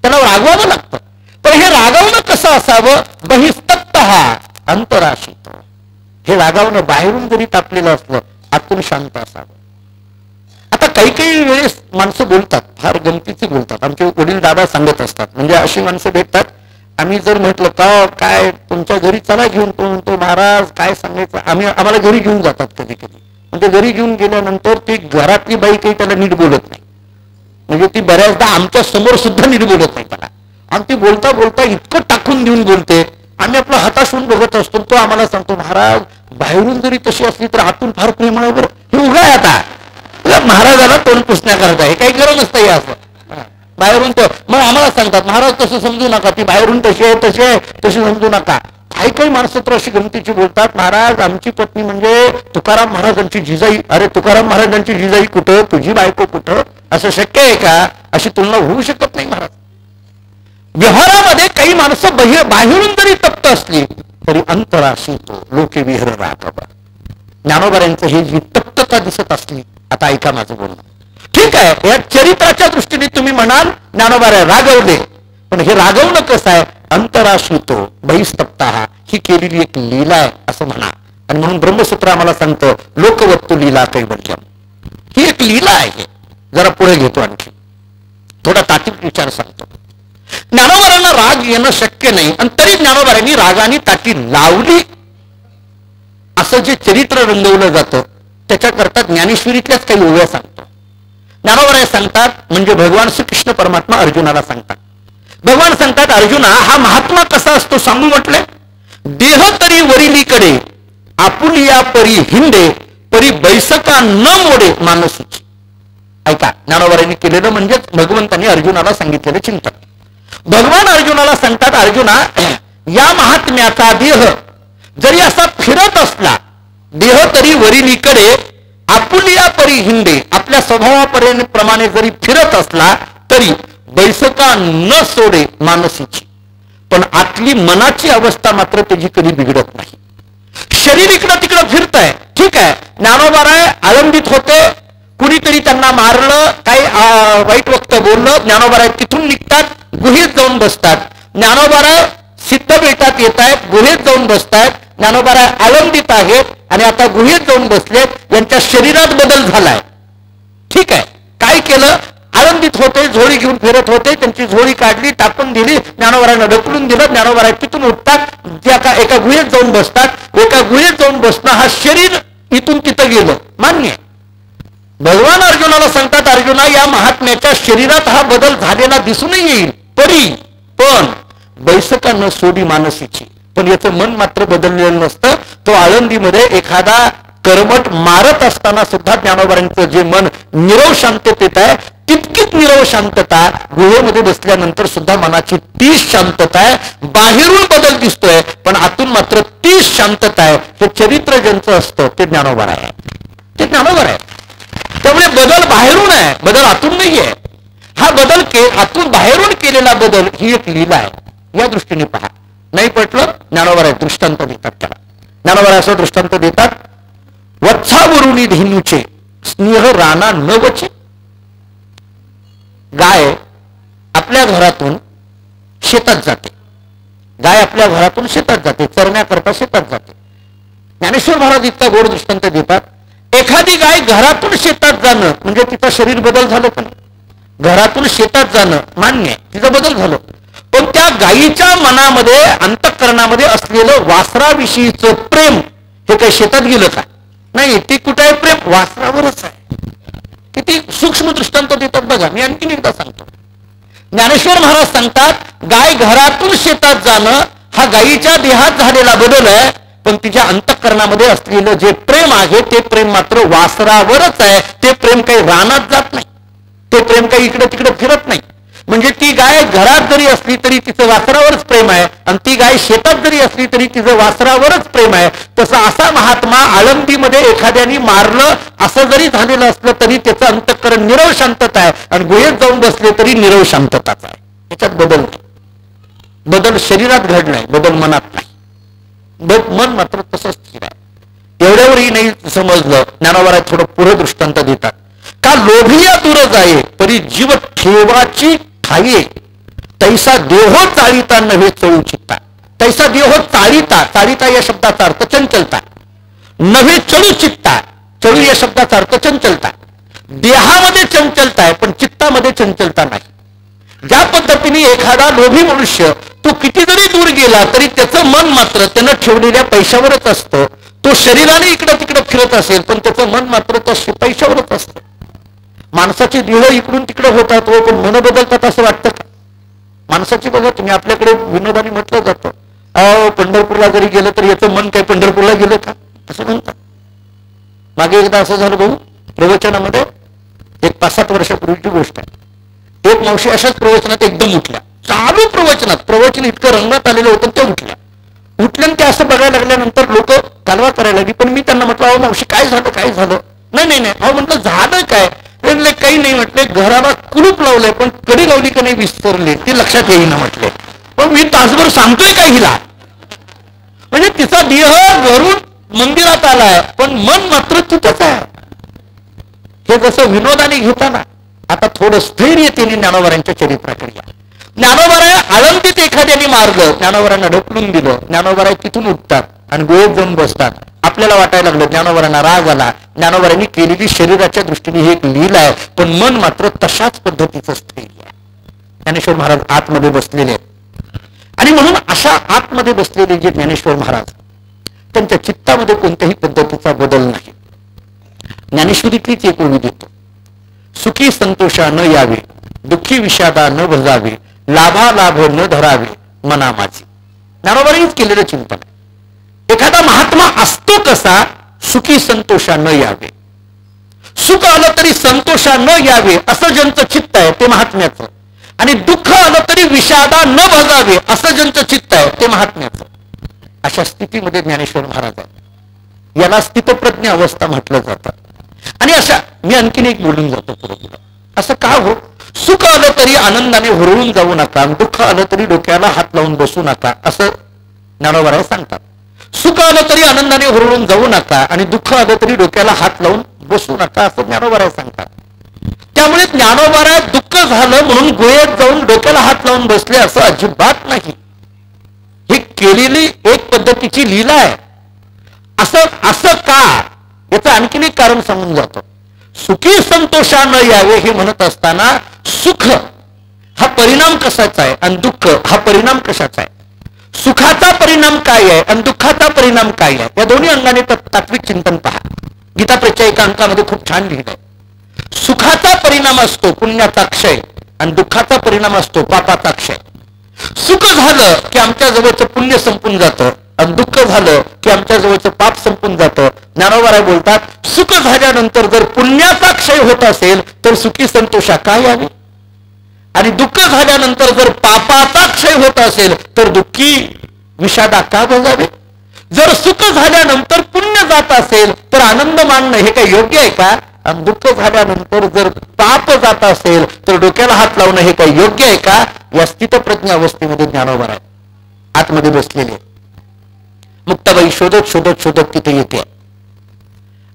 त्याला रागवावं लागतं. पण हे रागवणं कसं असावं, बहिस्तप्त हा अंतराशित. हे रागवणं बाहेरून जरी तापलेलं असलं आतून शांत असावं. आता काही काही वेळेस माणसं बोलतात, फार गमतीचे बोलतात. आमचे वडील दादा सांगत असतात, म्हणजे अशी माणसं भेटतात, आम्ही जर म्हटलं का काय तुमच्या घरी चला घेऊन, तो म्हणतो महाराज काय सांगायचं, आम्हाला घरी घेऊन जातात कधी कधी. म्हणजे घरी घेऊन गेल्यानंतर ती घरातली बाई काही त्याला नीट बोलत नाही, म्हणजे ती बऱ्याचदा आमच्या समोर सुद्धा नीट बोलत नाही त्याला. आणि ती बोलता बोलता इतकं टाकून देऊन बोलते, आम्ही आपला हताशून बघत असतो. तो आम्हाला सांगतो, महाराज बाहेरून जरी तशी असली तर आतून फार प्रेम आहे बरं. हे उगा आहे आता महाराजाला तोंड पुसण्याकरता, हे काही गरज नसतं हे असं बाहेरून. तो मग आम्हाला सांगतात, महाराज तसं समजू नका, ती बाहेरून तशी आहे तशी समजू नका. काही काही माणसं तर अशी गमतीची बोलतात, महाराज आमची पत्नी म्हणजे तुकाराम महाराजांची जिजाई. अरे तुकाराम महाराजांची जिजाई कुठं, तुझी बायको कुठं, असं शक्य आहे का? अशी तुलना होऊ शकत नाही महाराज. व्यवहारामध्ये काही माणसं बाहेरून जरी तप्त असली तरी अंतराशितो लोके विहर राघव. ज्ञानोबाऱ्यांचं हे जी तप्तता दिसत असली, आता ऐका माझं बोलणं, ठीक आहे या चरित्राच्या दृष्टीने तुम्ही म्हणाल ज्ञानोबाऱ्या रागवले, पण हे रागवणं कसं आहे, अंतराशितो बहिस्तप्त हा, ही केलेली एक लीला आहे असं म्हणा. आणि म्हणून ब्रह्मसूत्र आम्हाला सांगतं लोकवत्तु लीला कैवल्यम, ही एक लीला आहे. जरा पुढे घेतो, आणखी थोडा तात्विक विचार सांगतो. ज्ञानोबाऱ्यांना राग येणं शक्य नाही आणि तरी ज्ञानोबाऱ्यांनी रागाने ताटी लावली असं जे चरित्र रंगवलं जातं त्याच्याकरता ज्ञानेश्वरीतल्याच काही ओव्या सांगतो. ज्ञानोबाराय सांगतात, म्हणजे भगवान श्रीकृष्ण परमात्मा अर्जुनाला सांगतात. भगवान सांगतात, अर्जुना हा महात्मा कसा असतो सांगू म्हटले, देह तरी वरिलीकडे आपुलिया परी हिंडे परी बैसका न मोडे मानसीची. ऐका, ज्ञानोबारायांनी केलेलं म्हणजेच भगवंतांनी अर्जुनाला सांगितलेलं चिंतन. भगवान अर्जुनाला सांगतात, अर्जुना या महात्म्याचा देह जरी असा फिरत असला, देह तरी वरिलीकडे आपुलिया परी हिंडे, आपल्या स्वभावाप्रमाणे जरी फिरत असला तरी बैसका न सोडे मानसीची, पण आतली मनाची अवस्था मात्र त्याची कधी बिघडत नाही. शरीर इकडं तिकडं फिरतंय, ठीक आहे, ज्ञानोबाराय आळंदीत होते, कुणीतरी त्यांना मारलं, काही वाईट वक्तव्य बोललं, ज्ञानोबाराय तिथून निघतात, गुहेत जाऊन बसतात. ज्ञानोबाराय सिद्ध बेटात येत आहेत, गुहेत जाऊन बसतायत. ज्ञानोबाराय आळंदीत आहेत आणि आता गुहेत जाऊन बसलेत, यांच्या शरीरात बदल झालाय, ठीक आहे. काय केलं, आळंदीत होते, झोळी घेऊन फिरत होते, त्यांची झोळी काढली, टाकून दिली, ज्ञानोबारायनं ढकलून दिलं. ज्ञानोबाराय तिथून उठतात, एका गुहेत जाऊन बसतात. एका गुहेत जाऊन बसणं हा शरीर इथून तिथं गेलं, मान्य. भगवान अर्जुनाला सांगतात, अर्जुना या महात्म्याच्या शरीरात हा बदल झालेला दिसूनही येईल पण बैसका न सोडी मानसीची, पण याचं मन मात्र बदललेलं नसतं. तो आळंदीमध्ये एखादा कर्मठ मारत असताना सुद्धा ज्ञानोबारांचं जे मन निरव शांततेत आहे, तितकीच निरव शांतता गुहेमध्ये बसल्यानंतर सुद्धा मनाची तीच शांतता आहे. बाहेरून बदल दिसतोय पण आतून मात्र तीच शांतता आहे. हे चरित्र ज्यांचं असतं ते ज्ञानोबार आहे, ते ज्ञानोबार आहे. त्यामुळे बदल बाहेरून आहे, बदल आतून नाही आहे. हा बदल आतून बाहेरून केलेला बदल ही एक लीला आहे. या दृष्टीने पहा. नाही पटलं, ज्ञानोबाराय दृष्टांत देतात त्याला. ज्ञानोबाराय असं दृष्टांत देतात, वत्सावरुणी धेनुचे स्नेह राणा न वचे. गाय आपल्या घरातून शेतात जाते, गाय आपल्या घरातून शेतात जाते, चरण्याकरता शेतात जाते. ज्ञानेश्वर महाराज इतका गोड दृष्टांत देतात, एखादी गाय घरातून शेतात जाणं म्हणजे तिचं शरीर बदल झालं, पण घरातून शेतात जाणं मान्य, तिचा बदल झालं, पण त्या गायीच्या मनामध्ये अंतःकरणामध्ये असलेलं वासराविषयीचं प्रेम हे काही शेतात गेलं का? नाही. ते कुठे आहे प्रेम? वासरावरच आहे. किती सूक्ष्म दृष्टांत देतात बघा. मी आणखीन एकदा सांगतो. ज्ञानेश्वर महाराज सांगतात गाय घरातून शेतात जाणं हा गायीच्या देहात झालेला बदल आहे, पण तिच्या अंतःकरणामध्ये असलेलं जे प्रेम आहे ते प्रेम मात्र वासरावरच आहे. ते प्रेम काही रानात जात नाही, ते प्रेम काही इकडे तिकडे फिरत नाही. म्हणजे ती गाय घरात जरी असली तरी तिचं वासरावरच प्रेम आहे, आणि ती गाय शेतात जरी असली तरी तिचं वासरावरच प्रेम आहे. तसं असा महात्मा आळंदीमध्ये एखाद्याने मारलं असं जरी झालेलं असलं तरी त्याचं अंतःकरण निरव शांतता आहे, आणि गुहेत जाऊन बसले तरी निरव शांतताच आहे. त्याच्यात बदल नाही. बदल शरीरात घडलाय, बदल मनात नाही. मन मात्र तसंच स्थिर आहे. एवढ्यावरही नाही समजलं. ज्ञानोबा थोडं पुढे दृष्टांत देतात. का लोभिया दूर जाये परी जीव ठेवाची ठाये, तैसा देहो चाळीता नव्हे चळू चित्ता. तैसा देहो चाळीता, चाळीता या शब्दाचा अर्थ चंचलता, नव्हे चळू चित्ता. चळू या शब्दाचा अर्थ चंचलता. देहामध्ये चंचलता आहे पण चित्तामध्ये चंचलता नाही. ज्या पद्धतीने एखादा लोभी मनुष्य तो किती जरी दूर गेला तरी त्याचं मन मात्र त्यानं ठेवलेल्या पैशावरच असतं. तो शरीराने इकडं तिकडं फिरत असेल पण त्याचं मन मात्र त्या पैशावरच असतं. माणसाची देह इकडून तिकडे होतात हो, पण मन बदलतात असं वाटतं का? माणसाची बघा तुम्ही, आपल्याकडे विनोदाने म्हटलं जातं अहो पंढरपूरला जरी गेलं तर याचं मन काय पंढरपूरला गेलं का असं म्हणतात. मागे एकदा असं झालं भाऊ, प्रवचनामध्ये एक 5-7 वर्षापूर्वीची गोष्ट आहे. एक मावशी अशाच प्रवचनात एकदम उठल्या. चालू प्रवचनात, प्रवचन इतकं रंगात आलेलं होतं, त्या उठल्या ते असं बघायला लागल्यानंतर लोक कालवा करायला लागली. पण मी त्यांना म्हटलं अहो मावशी काय झालं काय झालं? नाही अहो म्हटलं झालं काय? काही नाही म्हटले, घराला कुलूप लावलंय पण कडी लावली का नाही विसरले ते लक्षात येईना म्हटले. पण मी तासभर सांगतोय काय हिला? म्हणजे तिचा देह घरून मंदिरात आलाय पण मन मात्र तिथंच आहे. हे जसं विनोदाने घेताना आता थोडं स्थैर्य त्यांनी ज्ञानोबारांच्या चरित्राकडे या. ज्ञानोबाराय आळंदीत एखाद्याने मारलं, ज्ञानोबारांना ढकलून दिलं, ज्ञानोबाराय तिथून उठतात आणि गोळेत जाऊन बसतात. आपल्याला वाटायला लागलं ज्ञानोबारांना राग आला, ज्ञानोबारांनी केलेली शरीराच्या दृष्टीने ही एक लीला आहे, पण मन मात्र तशाच पद्धतीचं स्थैर्य आहे. ज्ञानेश्वर महाराज आतमध्ये बसलेले आहेत. आणि म्हणून अशा आतमध्ये बसलेले जे ज्ञानेश्वर महाराज, त्यांच्या चित्तामध्ये कोणत्याही पद्धतीचा बदल नाही. ज्ञानेश्वरीतलीच एक ओळी देतो. सुखी संतोषा न यावे, दुःखी विषादा न भजावे, लाभा लाभ न धरावे मना माझी. ज्ञानोबांनीच केलेलं चिंतन. एखादा महात्मा असतो कसा? सुखी संतोषा न यावे. सुख आलं तरी संतोषा न यावे असं ज्यांचं चित्त आहे ते महात्म्याचं, आणि दुःख आलं तरी विषादा न भजावे असं ज्यांचं चित्त आहे ते महात्म्याचं. अशा स्थितीमध्ये ज्ञानेश्वर महाराज आहे. याला स्थितप्रज्ञ अवस्था म्हटलं जातं. आणि अशा मी आणखीन एक बोलून जातो पुढे. असं का हो? सुख आलं तरी आनंदाने हुरळून जाऊ नका, दुःख आलं तरी डोक्याला हात लावून बसू नका असं ज्ञानोबा सांगतात. सुख आलं तरी आनंदाने हुरळून जाऊ नका आणि दुःख आलं तरी डोक्याला हात लावून बसू नका असं ज्ञानोबा सांगतात. त्यामुळे ज्ञानोबा दुःख झालं म्हणून गोळ्यात जाऊन डोक्याला हात लावून बसले असं अजिबात नाही. ही केलेली एक पद्धतीची लीला आहे. असं का? याचं आणखीन एक कारण सांगून जातो. सुखी संतोषा न यावे हे म्हणत असताना सुख हा परिणाम कशाचा आहे आणि दुःख हा परिणाम कशाचा आहे? सुखाचा परिणाम काय आहे आणि दुःखाचा परिणाम काय आहे? या दोन्ही अंगाने तात्विक चिंतन पहा. गीता प्रच्या एका अंकामध्ये खूप छान लिहिलंय. सुखाचा परिणाम असतो पुण्याचा क्षय आणि दुःखाचा परिणाम असतो पापाचा क्षय. सुख झालं की आमच्या जवळचं पुण्य संपून जातं आणि दुःख झालं की आमच्या जवळचं पाप संपून जातं. ज्ञानोबा बोलतात सुख झाल्यानंतर जर पुण्याचा क्षय होत असेल तर सुखी संतोषा काय यावे, आणि दुःख झाल्यानंतर जर पापाचा क्षय होत असेल तर दुःखी विषादा का भजावे. जर सुख झाल्यानंतर पुण्य जात असेल तर आनंद मानणं हे काही योग्य आहे का? आणि दुःख झाल्यानंतर जर पाप जात असेल तर डोक्याला हात लावणं हे काही योग्य आहे का? या स्थितप्रज्ञ अवस्थेमध्ये ज्ञानोबा आतमध्ये बसलेले. मुक्ताबाई शोधत शोधत शोधत तिथे येते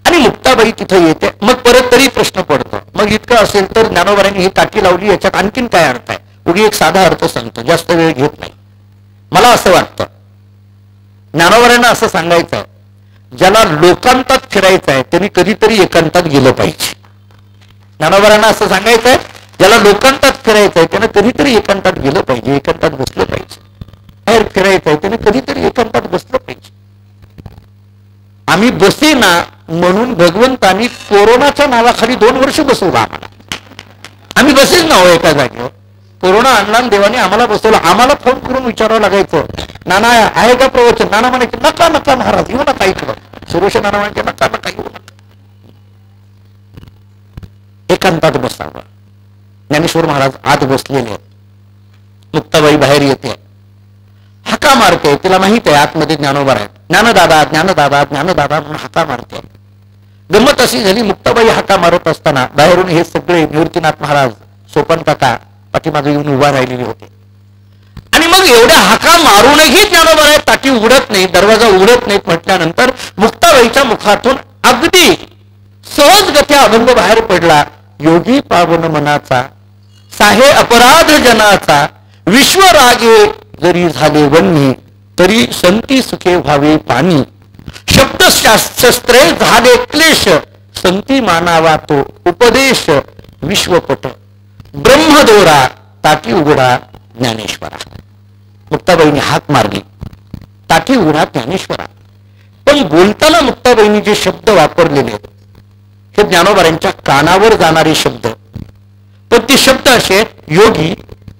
आणि मुक्ताबाई तिथे येते. मग परत तरी प्रश्न पडतो, मग इतकं असेल तर ज्ञानोबांनी ही टाकी लावली याच्यात आणखीन काय अर्थ आहे? उगी एक साधा अर्थ सांगतो, जास्त वेळ घेत नाही. मला असं वाटतं ज्ञानोबांना असं सांगायचं आहे, ज्याला लोकांतात फिरायचं आहे त्यांनी कधीतरी एकांतात गेलं पाहिजे. ज्ञानोबांना असं सांगायचं आहे, ज्याला लोकांतात फिरायचं आहे त्यानं कधीतरी एकांतात गेलं पाहिजे, एकांतात बसलं पाहिजे. बाहेर फिरायचं आहे त्याने कधीतरी एकांतात बसलं पाहिजे. आम्ही बसेना म्हणून भगवंतांनी कोरोनाच्या नावाखाली 2 वर्ष बसवलं आम्हाला. आम्ही बसेच ना हो एका जागेवर. कोरोना आणला देवाने आम्हाला बसवलं. आम्हाला फोन करून विचारावं लागायचं, नाना आहे का प्रवचन? नाना म्हणायचे नका नका महाराज येऊ नका इकडं. सुरेश नाना म्हणायचे नका नका येऊ नका, एकांतात बसावं. ज्ञानेश्वर महाराज आत बसलेले आहेत. मुक्ताबाई बाहेर येते, हाका मारते. तिला माहित आहे आतमध्ये ज्ञानोबा आहे. ज्ञानदादा ज्ञानदादा ज्ञानदादा म्हणून हाका मारते. गंमत अशी झाली, मुक्ताबाई हाका मारत असताना बाहेरून हे सगळे निवृत्तीनाथ महाराज, सोपन काका पाठीमागे येऊन उभा राहिलेले होते. आणि मग एवढ्या हाका मारूनही ज्ञानोबा आहे ताटी उघडत नाही, दरवाजा उघडत नाहीत म्हटल्यानंतर मुक्ताबाईच्या मुखातून अगदी सहजगत्या अभंग बाहेर पडला. योगी पावन मनाचा, साहे अपराध जनाचा, विश्वरागे जरी झाले वन्नी, तरी संती सुखे व्हावे पाणी. शब्दशस्त्रे झाले क्लेश, संती मानावा तो उपदेश. विश्वपट ब्रह्मदोरा, ताटी उघडा ज्ञानेश्वरा. मुक्ताबाईंनी हाक मारली, ताटी उघडा ज्ञानेश्वरा. पण बोलताना मुक्ताबाईंनी जे शब्द वापरलेले आहेत हे ज्ञानोबांच्या कानावर जाणारे शब्द. पण ते शब्द असे आहेत, योगी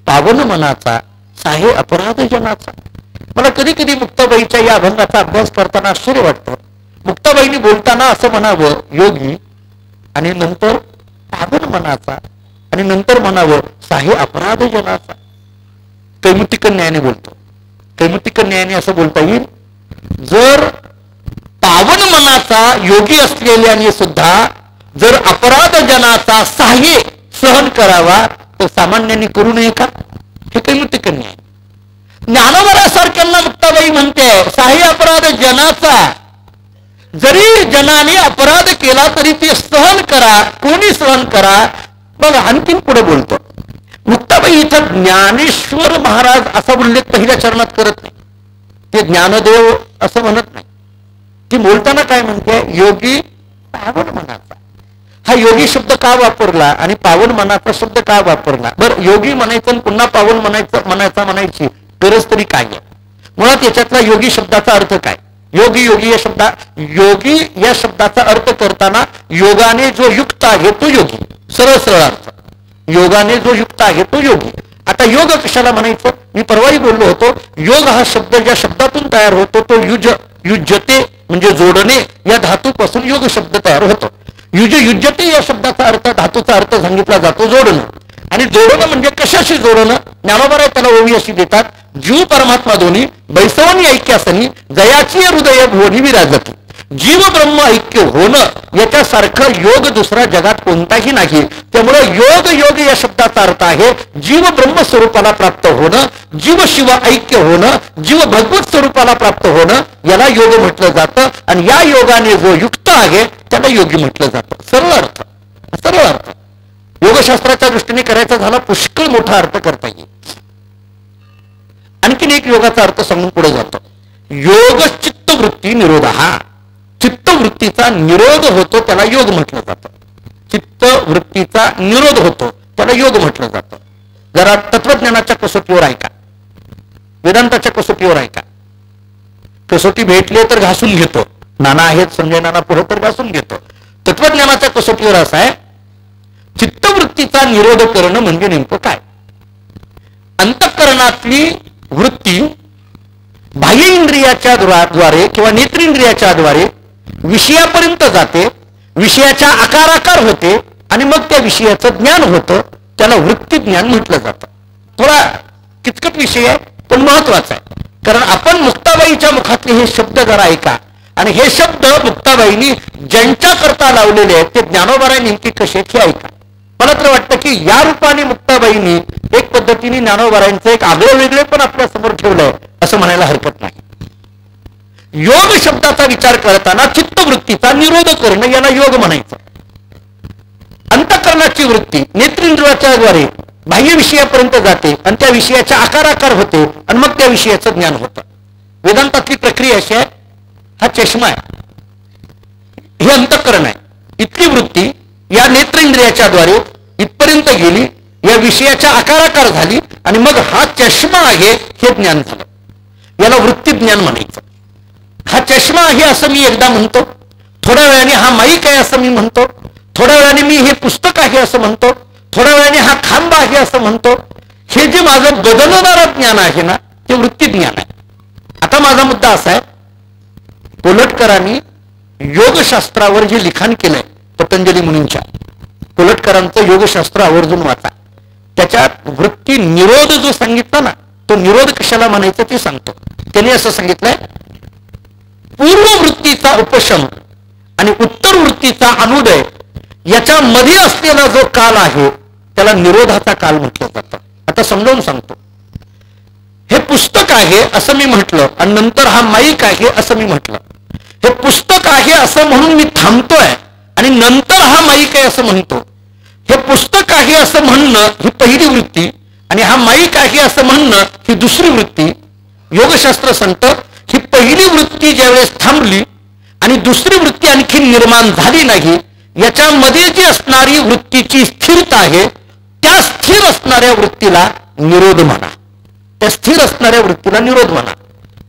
पावन मनाचा, साहे अपराध जनाचा. मला कधी कधी मुक्ताबाईच्या या अभंगाचा अभ्यास करताना आश्चर्य वाटतं. मुक्ताबाईंनी बोलताना असं म्हणावं योगी, आणि नंतर पावन मनाचा, आणि नंतर म्हणावं साहे अपराध जनाचा. कैमुतिक न्यायाने बोलतो. कैमुतिक न्यायाने असं बोलता येईल, जर पावन मनाचा योगी असलेल्याने सुद्धा जर अपराध जनाचा साह्य सहन करावा तर सामान्यांनी करू नये का? हे कैमुतिक न्याय. ज्ञानोबासारख्यांना मुक्ताबाई म्हणते साह्य अपराध जनाचा, जरी जनाने अपराध केला तरी ते सहन करा. कोणी सहन करा? बघा आणखीन पुढे बोलतो मुक्ताबाई. इथं ज्ञानेश्वर महाराज असा उल्लेख पहिल्या चरणात करत नाही, ते ज्ञानदेव असं म्हणत नाही. ती बोलताना काय म्हणते, योगी पावन मनाचा. हा योगी शब्द का वापरला आणि पावन मनाचा शब्द का वापरला? बरं, योगी म्हणायचं आणि पुन्हा पावन म्हणायची गरज तरी काय आहे? मुळात याच्यातला योगी शब्दाचा अर्थ काय? योगी योगी योगी या शब्दाचा अर्थ करताना योगाने जो युक्त आहे तो योगी. सरळ सरळ अर्थ, योगाने जो युक्त आहे तो योगी. आता योग कशाला म्हणायचं? मी परवाही बोललो होतो, योग हा शब्द ज्या शब्दातून तयार होतो तो युज्यते म्हणजे जोडणे या धातूपासून योग शब्द तयार होतो. युज्यते या शब्दाचा अर्थ, धातूचा अर्थ सांगितला जातो जोडणं. आणि जोडणं म्हणजे कशाशी जोडणं? ज्ञानोबा त्याला ओवी अशी देतात, जीव परमात्मा दोन्ही बैसवणी ऐक्यासनी जयाची हृदय भुवनी विराजती. जीव ब्रह्म ऐक्य होणं याच्यासारखं योग दुसरा जगात कोणताही नाही. त्यामुळे योग योग या शब्दाचा अर्थ आहे जीव ब्रह्म स्वरूपाला प्राप्त होणं, जीव शिव ऐक्य होणं, जीव भगवत स्वरूपाला प्राप्त होणं, याला योग म्हटलं जातं. आणि या योगाने जो युक्त आहे त्याला योगी म्हटलं जातं. सरळ अर्थ, सरळ अर्थ. योगशास्त्राच्या दृष्टीने करायचा झाला पुष्कळ मोठा अर्थ करता येईल. आणखीन एक योगाचा अर्थ सांगून पुढे जातो. योग चित्तवृत्ती निरोध. हा चित्तवृत्तीचा निरोध होतो त्याला योग म्हटलं जातं. चित्तवृत्तीचा निरोध होतो त्याला योग म्हटलं जातं. जरा तत्वज्ञानाच्या कसोटीवर आहे का, वेदांताच्या कसोटीवर आहे का? कसोटी भेटले तर घासून घेतो. नाना आहेत संजय नाना पुढे तर घासून घेतो. तत्वज्ञानाच्या कसोटीवर असं आहे, चित्तवृत्तीचा निरोध करणं म्हणजे नेमकं काय? अंतःकरणातली वृत्ती बाह्य इंद्रियाच्या द्वारे किंवा नेत्रेंद्रियाच्या द्वारे विषयापर्यंत जाते, विषयाच्या आकार होते आणि मग त्या विषयाचं ज्ञान होतं. त्याला वृत्ती ज्ञान म्हटलं जातं. थोडा किचकट विषय आहे पण महत्वाचा आहे, कारण आपण मुक्ताबाईच्या मुखातले हे शब्द जरा ऐका. आणि हे शब्द मुक्ताबाईंनी ज्यांच्या करता लावलेले आहेत ते ज्ञानोबा नेमके कसे हे ऐका. मला तर वाटतं की या रूपाने मुक्ताबाईंनी एक पद्धतीने ज्ञानोबांचं एक आगळं वेगळे पण आपल्या समोर ठेवलंय असं म्हणायला हरकत नाही. योग शब्दाचा विचार करताना चित्तवृत्तीचा निरोध करणं याला योग म्हणायचं. अंतःकरणाची वृत्ती नेत्रेंद्रियाच्या द्वारे बाह्य विषयापर्यंत जाते आणि त्या विषयाचा आकार होते आणि मग त्या विषयाचं ज्ञान होतं. वेदांतातली प्रक्रिया अशी आहे, हा चष्मा आहे, हे अंतःकरण आहे. इतकी वृत्ती या नेत्रेंद्रियाच्या द्वारे इथपर्यंत गेली, या विषयाचा आकार झाली आणि मग हा चष्मा आहे हे ज्ञान झालं. याला वृत्ती ज्ञान म्हणायचं. हा चष्मा आहे असं मी एकदा म्हणतो, थोड्या वेळाने हा माईक आहे असं मी म्हणतो, थोड्या वेळाने मी हे पुस्तक आहे असं म्हणतो, थोड्या वेळाने हा खांब आहे असं म्हणतो. हे जे माझं बदलणारं ज्ञान आहे ना, ते वृत्ती ज्ञान आहे. आता माझा मुद्दा असा आहे, कोलटकरांनी योगशास्त्रावर जे लिखाण केलंय पतंजली मुनींच्या, कोलटकरांचं योगशास्त्र आवर्जून वाचा. त्याच्यात वृत्ती निरोध जो सांगितला ना, तो निरोध कशाला म्हणायचं ते सांगतो. त्यांनी असं सांगितलंय, पूर्व वृत्तीचा उपशम आणि उत्तर वृत्तीचा अनुदय याच्यामध्ये असलेला जो काल आहे त्याला निरोधाचा काल म्हटलं जातं. आता समजावून सांगतो. हे पुस्तक आहे असं मी म्हटलं आणि नंतर हा माईक आहे असं मी म्हटलं. हे पुस्तक आहे असं म्हणून मी थांबतोय आणि नंतर हा माईक आहे असं म्हणतो. हे पुस्तक आहे असं म्हणणं ही पहिली वृत्ती आणि हा माईक आहे असं म्हणणं ही दुसरी वृत्ती. योगशास्त्र सांगतं ही पहिली वृत्ती ज्यावेळेस थांबली आणि दुसरी वृत्ती आणखी निर्माण झाली नाही, याच्यामध्ये जी असणारी वृत्तीची स्थिरता आहे त्या स्थिर असणाऱ्या वृत्तीला निरोध म्हणा. त्या स्थिर असणाऱ्या वृत्तीला निरोध म्हणा.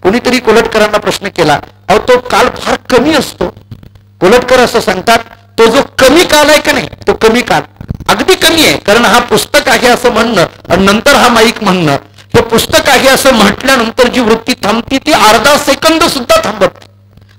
कोणीतरी कोलटकरांना प्रश्न केला, अहो तो काल फार कमी असतो. कोलटकर असं सांगतात, तो जो कमी काल आहे का नाही, तो कमी काल अगदी कमी आहे. कारण हा पुस्तक आहे असं म्हणणं आणि नंतर हा माईक म्हणणं, हे पुस्तक आहे असं म्हटल्यानंतर जी वृत्ती थांबती ती अर्धा सेकंद सुद्धा थांबत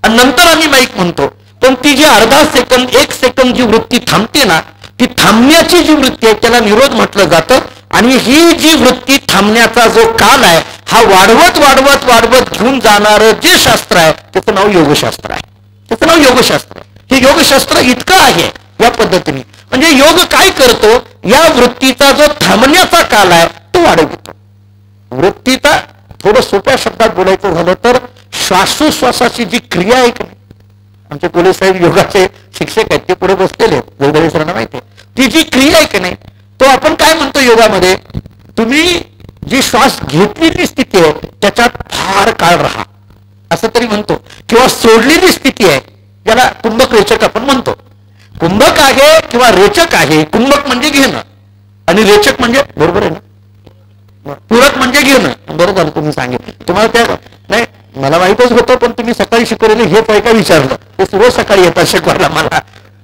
आणि नंतर आम्ही माईक म्हणतो. पण ती जी अर्धा सेकंद 1 सेकंद जी वृत्ती थांबते ना, ती थांबण्याची जी वृत्ती आहे त्याला निरोध म्हटलं जातं. आणि ही जी वृत्ती थांबण्याचा जो काल आहे हा वाढवत वाढवत वाढवत घेऊन जाणारं जे शास्त्र आहे त्याचं नाव योगशास्त्र आहे. त्याचं नाव योगशास्त्र. हे योगशास्त्र इतकं आहे या पद्धतीने. म्हणजे योग काय करतो, या वृत्तीचा जो थांबण्याचा काल आहे तो वाढवतो. वृत्तीचा थोडं सोप्या शब्दात बोलायचं झालं तर श्वासोश्वासाची जी क्रिया आहे की नाही, आमचे पोलीस साहेब योगाचे शिक्षक आहेत, ते पुढे बसलेले आहेत, जोगदळे सरांना माहिती आहे, ती जी क्रिया आहे की नाही, तो आपण काय म्हणतो योगामध्ये, तुम्ही जी श्वास घेतलेली स्थिती आहे त्याच्यात फार काळ राहा असं तरी म्हणतो. किंवा सोडलेली स्थिती आहे ज्याला कुंभक रेचक आपण म्हणतो. कुंभक आहे किंवा रेचक आहे. कुंभक म्हणजे घेणं आणि रेचक म्हणजे, बरोबर आहे ना, पूरक म्हणजे घेणं. बरोबर झालं तुम्ही सांगितलं. तुम्हाला त्या नाही मला माहितच होतं, पण तुम्ही सकाळी शिकवलेले हे काय काय विचारलं, ते रोज सकाळी येतात शिकवायला मला.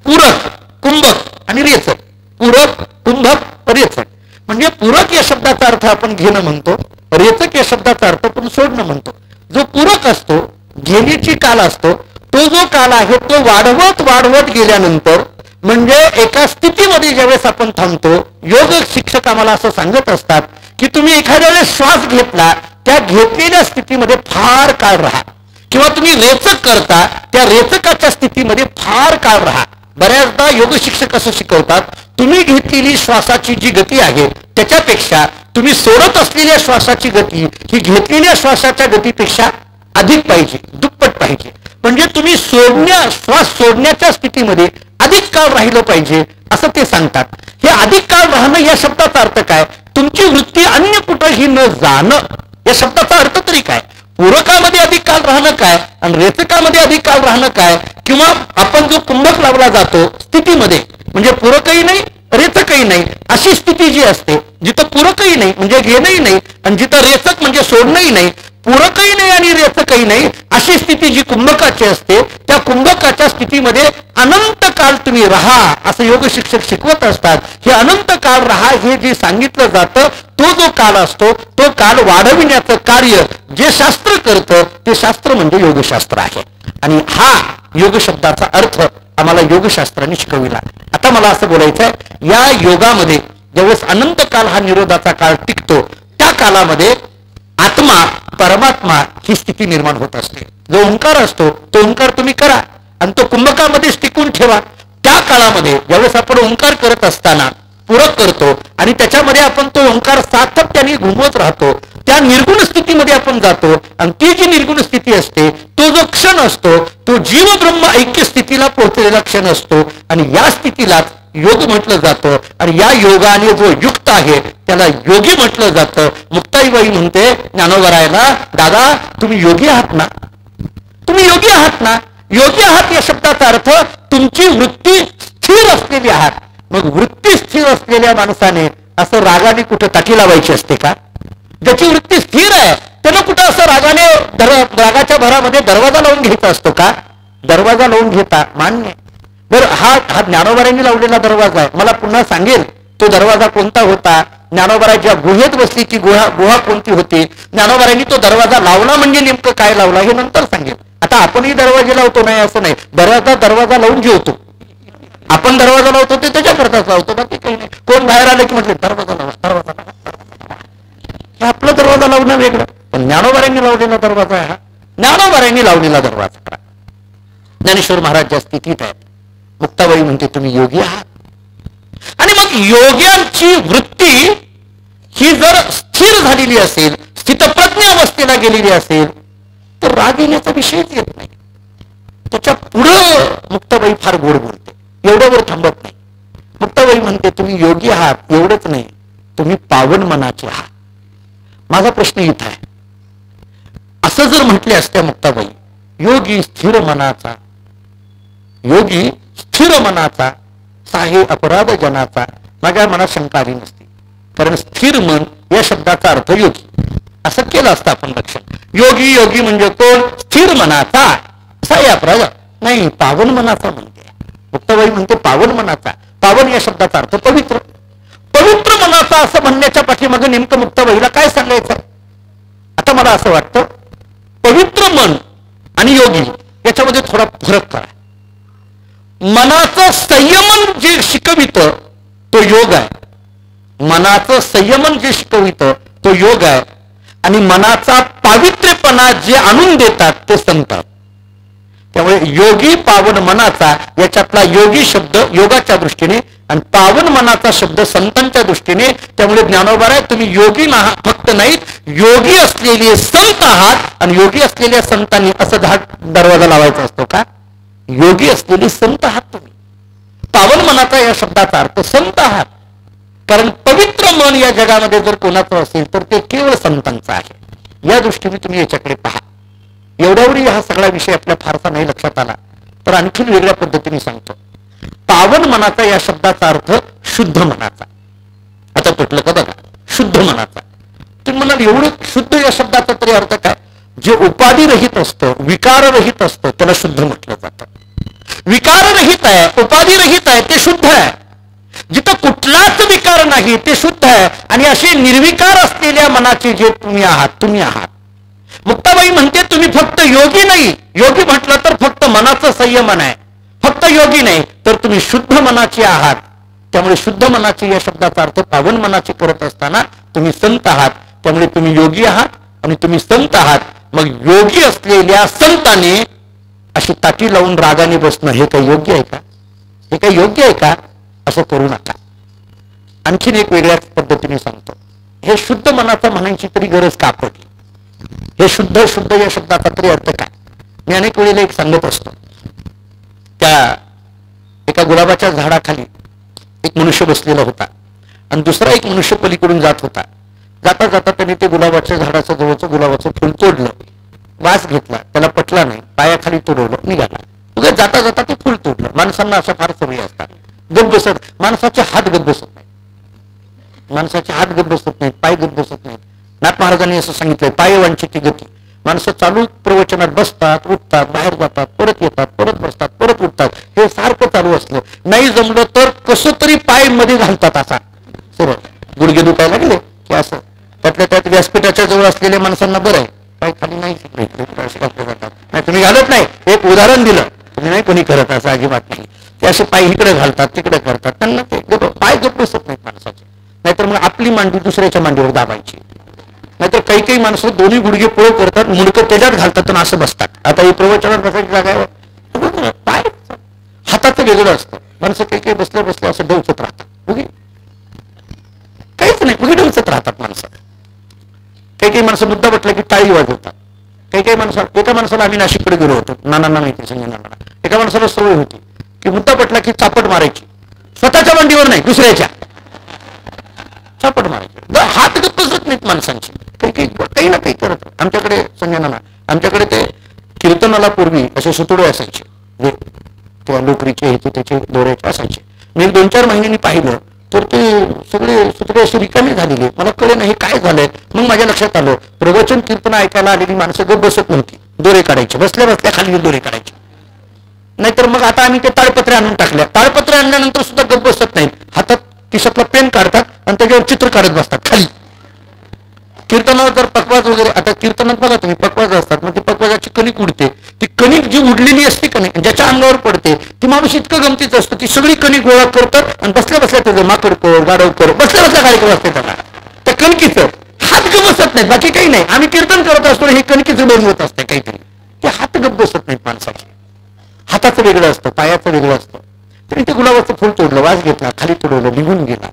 पूरक, कुंभक आणि रेचक. पूरक, कुंभक, रेचक. म्हणजे पूरक या शब्दाचा अर्थ आपण घेणं म्हणतो, रेचक या शब्दाचा अर्थ आपण सोडणं म्हणतो. जो पूरक असतो, घेण्याची काल असतो, तो जो काल आहे तो वाढवत वाढवत गेल्यानंतर म्हणजे एका स्थितीमध्ये ज्यावेळेस आपण थांबतो, योग शिक्षक आम्हाला असं सांगत असतात की तुम्ही एखाद्या वेळेस श्वास घेतला, त्या घेतलेल्या स्थितीमध्ये फार काळ राहा. किंवा तुम्ही रेचक करता, त्या रेचकाच्या स्थितीमध्ये फार काळ राहा. बऱ्याचदा योग शिक्षक असं शिकवतात, तुम्ही घेतलेली श्वासाची जी गती आहे त्याच्यापेक्षा तुम्ही सोडत असलेल्या श्वासाची गती ही घेतलेल्या श्वासाच्या गतीपेक्षा अधिक पाहिजे, दुप्पट पाहिजे. म्हणजे तुम्ही श्वास सोडण्याच्या स्थितीमध्ये अधिक काळ राहिलं पाहिजे असं ते सांगतात. हे अधिक काळ राहणं या शब्दाचा अर्थ काय, तुमची वृत्ती अन्य कुठंही न जाणं या शब्दाचा अर्थ तरी काय. पूरकामध्ये अधिक काळ राहणं काय आणि रेचकामध्ये अधिक काळ राहणं काय. किंवा आपण जो कुंभक लावला जातो स्थितीमध्ये, म्हणजे पूरकही नाही रेचकही नाही अशी स्थिती जी असते, जिथं पूरकही नाही म्हणजे घेणंही नाही आणि जिथं रेचक म्हणजे सोडणंही नाही, पूरकही नाही आणि रेचकही नाही अशी स्थिती जी कुंभकाची असते, त्या कुंभकाच्या स्थितीमध्ये अनंत काळ तुम्ही राहा असं योग शिक्षक शिकवत असतात. हे अनंत काळ राहा हे जे सांगितलं जातं, तो जो काल असतो तो काल वाढविण्याचं कार्य जे शास्त्र करतं ते शास्त्र म्हणजे योगशास्त्र आहे. आणि हा योग शब्दाचा अर्थ आम्हाला योगशास्त्राने शिकविला. आता मला असं बोलायचं आहे, या योगामध्ये ज्यावेळेस अनंत काल हा निरोधाचा काळ टिकतो, त्या कालामध्ये आत्मा परमात्मा ही स्थिती निर्माण होत असते. जो ओंकार असतो तो ओंकार तुम्ही करा आणि तो कुंभकामध्येच टिकून ठेवा. त्या काळामध्ये ज्यावेळेस आपण ओंकार करत असताना पूरक करतो आणि त्याच्यामध्ये आपण तो ओंकार सातत्याने घुमवत राहतो, त्या निर्गुण स्थितीमध्ये आपण जातो आणि ती जी निर्गुण स्थिती असते तो जो क्षण असतो तो जीव ब्रह्म ऐक्य स्थितीला पोहोचलेला क्षण असतो आणि या स्थितीलाच योग म्हटलं जातं. आणि या योगाने जो युक्त आहे त्याला योगी म्हटलं जातं. मुक्ताईबाई म्हणते ज्ञानोबरायला, दादा तुम्ही योगी आहात ना, तुम्ही योगी आहात ना. योगी आहात या शब्दाचा अर्थ तुमची वृत्ती स्थिर असलेली आहात. मग वृत्ती स्थिर असलेल्या माणसाने असं रागाने कुठं टाकी लावायची असते का. ज्याची वृत्ती स्थिर आहे त्यानं कुठं असं रागाच्या भरामध्ये दरवाजा लावून घ्यायचा असतो का? दरवाजा लावून घेता मान्य. बरं, हा ज्ञानोबारांनी लावलेला दरवाजा आहे. मला पुन्हा सांगेल तो दरवाजा कोणता होता, ज्ञानोबाराच्या गुहेत बसली ती गुहा कोणती होती, ज्ञानोबारांनी तो दरवाजा लावला म्हणजे नेमकं काय लावला हे नंतर सांगेल. आता आपणही दरवाजे लावतो नाही असं नाही, दरवाजा लावून ठेवतो. आपण दरवाजा लावतो ते त्याच्याकरताच लावतो, बाकी काही नाही. कोण बाहेर आलं की म्हटलं दरवाजा लावा, आपला दरवाजा लावणं वेगळं, पण ज्ञानोबारांनी लावलेला दरवाजा आहे हा. ज्ञानोबारांनी लावलेला दरवाजा. ज्ञानेश्वर महाराज ज्या स्थितीत आहेत, मुक्ताबाई म्हणते तुम्ही योगी आहात. आणि मग योग्यांची वृत्ती ही जर स्थिर झालेली असेल, स्थितप्रज्ञ अवस्थेला गेलेली असेल, तर राग येण्याचा विषयच येत नाही. त्याच्या पुढं मुक्ताबाई फार गोड बोलते, एवढ्यावर थांबत नाही. मुक्ताबाई म्हणते तुम्ही योगी आहात, एवढंच नाही, तुम्ही पावन मनाचे आहात. माझा प्रश्न इथं आहे, असं जर म्हटले असत्या मुक्ताबाई, योगी स्थिर मनाचा, योगी स्थिर मनाचा, साहे अपराध जनाचा, माझ्या मनात शंका आली नसती. कारण स्थिर मन या शब्दाचा अर्थ योगी असं केलं असतं आपण लक्षण. योगी म्हणजे कोण? स्थिर मनाचा, साहे अपराध नाही, पावन मनाचा म्हणते मुक्ताबाई. म्हणते पावन मनाचा. पावन या शब्दाचा अर्थ पवित्र. पवित्र मनाचा असं म्हणण्याच्या पाठीमागे नेमकं मुक्ताबाईला काय सांगायचं? आता मला असं वाटतं पवित्र मन आणि योगी याच्यामध्ये थोडा फरक करा. मनाचं संयमन जे शिकवित तो योग आहे, मनाचं संयमन जे शिकवित तो योग आहे, आणि मनाचा पावित्र्यपणा जे आणून देतात ते संत. त्यामुळे योगी पावन मनाचा याच्यातला योगी शब्द योगाच्या दृष्टीने आणि पावन मनाचा शब्द संतांच्या दृष्टीने. त्यामुळे ज्ञानोबा तुम्ही योगी फक्त नाहीत, योगी असलेले संत आहात. आणि योगी असलेल्या संतांनी असं दरवाजा लावायचा असतो का? योगी असलेले संत आहात तुम्ही. पावन मनाचा या शब्दाचा अर्थ संत आहात. कारण पवित्र मन या जगामध्ये जर कोणाचं असेल तर ते केवळ संतांचं आहे. या दृष्टीने तुम्ही याच्याकडे पहा. एवढ्यावरी हा सगळा विषय आपल्या फारसा नाही लक्षात आला तर आणखीन वेगळ्या पद्धतीने सांगतो. पावन मनाचा या शब्दाचा अर्थ शुद्ध मनाचा. आता तुटलं का बघा, शुद्ध मनाचा. तुम्ही म्हणाल एवढं शुद्ध या शब्दाचा तरी अर्थ काय? जे उपाधिरहित असतं, विकाररहित असतं त्याला शुद्ध म्हटलं जातं. विकाररहित आहे, उपाधिरहित आहे ते शुद्ध आहे. जिथं कुठलाच विकार नाही ते शुद्ध आहे. आणि असे निर्विकार असलेल्या मनाचे जे तुम्ही आहात. मुक्ताबाई म्हणते तुम्ही फक्त योगी नाही, योगी म्हटलं तर फक्त मनाचं संयमन आहे, फक्त योगी नाही तर तुम्ही शुद्ध मनाचे आहात. त्यामुळे शुद्ध मनाचे या शब्दाचा अर्थ पावन मनाचे करत असताना तुम्ही संत आहात. त्यामुळे तुम्ही योगी आहात आणि तुम्ही संत आहात. मग योगी असलेल्या संतांनी अशी ताटी लावून रागाने बसणं हे काही योग्य आहे का? हे काही योग्य आहे का? असं करू नका. आणखीन एक वेगळ्याच पद्धतीने सांगतो. हे शुद्ध मनाचं म्हणायची तरी गरज का पडली? हे शुद्ध या शब्दाचा तरी अर्थ काय? मी अनेक वेळेला एक सांगत असतो. त्या एका गुलाबाच्या झाडाखाली एक मनुष्य बसलेला होता आणि दुसरा एक मनुष्य पलीकडून जात होता. जाता जाता त्याने ते गुलाबाच्या झाडाचं जवळचं गुलाबाचं फुल तोडलं, वास घेतला, त्याला पटला नाही, पायाखाली तोडवलं, निघाला. उगाच जाता जाता ते फुल तोडलं. माणसांना अशा फार सवयी असतात. गप बसत, माणसाचे हात गप बसत नाही, माणसाचे हात गप बसत नाहीत, पाय गप बसत नाहीत. नाथ महाराजांनी असं सांगितलंय, पायवांची गती. माणसं चालू प्रवचनात बसतात, उठतात, बाहेर जातात, परत येतात, परत बसतात, परत उठतात. हे सारखं चालू असलं, नाही जमलं तर कसं तरी पाय मध्ये घालतात. असा सरळ गुडघे दुखायला गेले की असं. त्यातल्या त्यात व्यासपीठाच्या जवळ असलेल्या माणसांना बरं आहे, पाय खाली नाही जातात. नाही तुम्ही घालत नाही. एक उदाहरण दिलं, तुम्ही नाही कोणी करत असं अजिबात नाही. ते असे पाय इकडे घालतात, तिकडे करतात. त्यांना ते पाय गप बसत नाहीत माणसाचे. नाहीतर मग आपली मांडी दुसऱ्याच्या मांडीवर दाबायची. नाहीतर काही काही माणसं दोन्ही गुडघे पोळ करतात, मुडकं त्याच्यात घालतात आणि असं बसतात. आता ही प्रवचनात बसायची जागा आहे, पाय हाताचं वेगळं असतं. माणसं काही काही बसल्या बसल्या असं डवचत राहतात. उगी काहीच नाही, उगी डवचत राहतात माणसं. काही काही माणसं मुद्दा म्हटलं की टाळी वाजवतात. काही काही माणसं, एका माणसाला आम्ही नाशिककडे गेलो होतो, नानांना माहिती संजनाला. एका माणसाला सवय होती की मुद्दा पटला की चापट मारायची, स्वतःच्या मांडीवर नाही दुसऱ्याच्या चापट मारायची. हात गप्प बसत नाहीत माणसांची. काही ना काही करत. आमच्याकडे संजनाला, आमच्याकडे ते कीर्तनाला पूर्वी असे सुतोडे असायचे, त्या लोकरीचे ह्याचे त्याचे दोऱ्याचे असायचे. मी 2-4 महिन्यांनी पाहिलं तर ते सगळे पुस्तकं अशी रिकामी झालेली, मला कळे नाही काय झालंय. मग माझ्या लक्षात आलं, प्रवचन कीर्तन ऐकायला आलेली माणसं गप बसत नव्हती, दोरे काढायचे, बसल्या बसल्या खाली दोरे काढायचे. नाहीतर मग आता आम्ही ते ताळपत्रे आणून टाकल्या, ताळपत्रे आणल्यानंतर सुद्धा गप बसत नाहीत, हातात खिशातला पेन काढतात आणि त्याच्यावर चित्र काढत बसतात खाली. कीर्तनावर जर पकवाज वगैरे, आता कीर्तनात बघा तुम्ही पकवाज असतात, मग ती पकवाजाची कणिक उडते, ती कणिक जी उडलेली असते का नाही, ज्याच्या अंगावर पडते ती माणूस इतकं गमतीच असतं, ती सगळी कणिक गोळा करतात आणि बसल्या बसल्या त्याचं माकड कर गाडव कर बसल्या बसल्या कार्यक्रम असते त्याला. त्या कणकीचं हात गप बसत नाहीत, बाकी काही नाही. आम्ही कीर्तन करत असतो हे कणकीचं बोल होत असते काहीतरी, ते हात गप बसत नाहीत माणसाचे. हाताचं वेगळं असतं, पायाचं वेगळं असतं. तरी ते गुलाबाचं फुल तोडलं, वास घेतला, खाली तुडवलं, निघून गेला.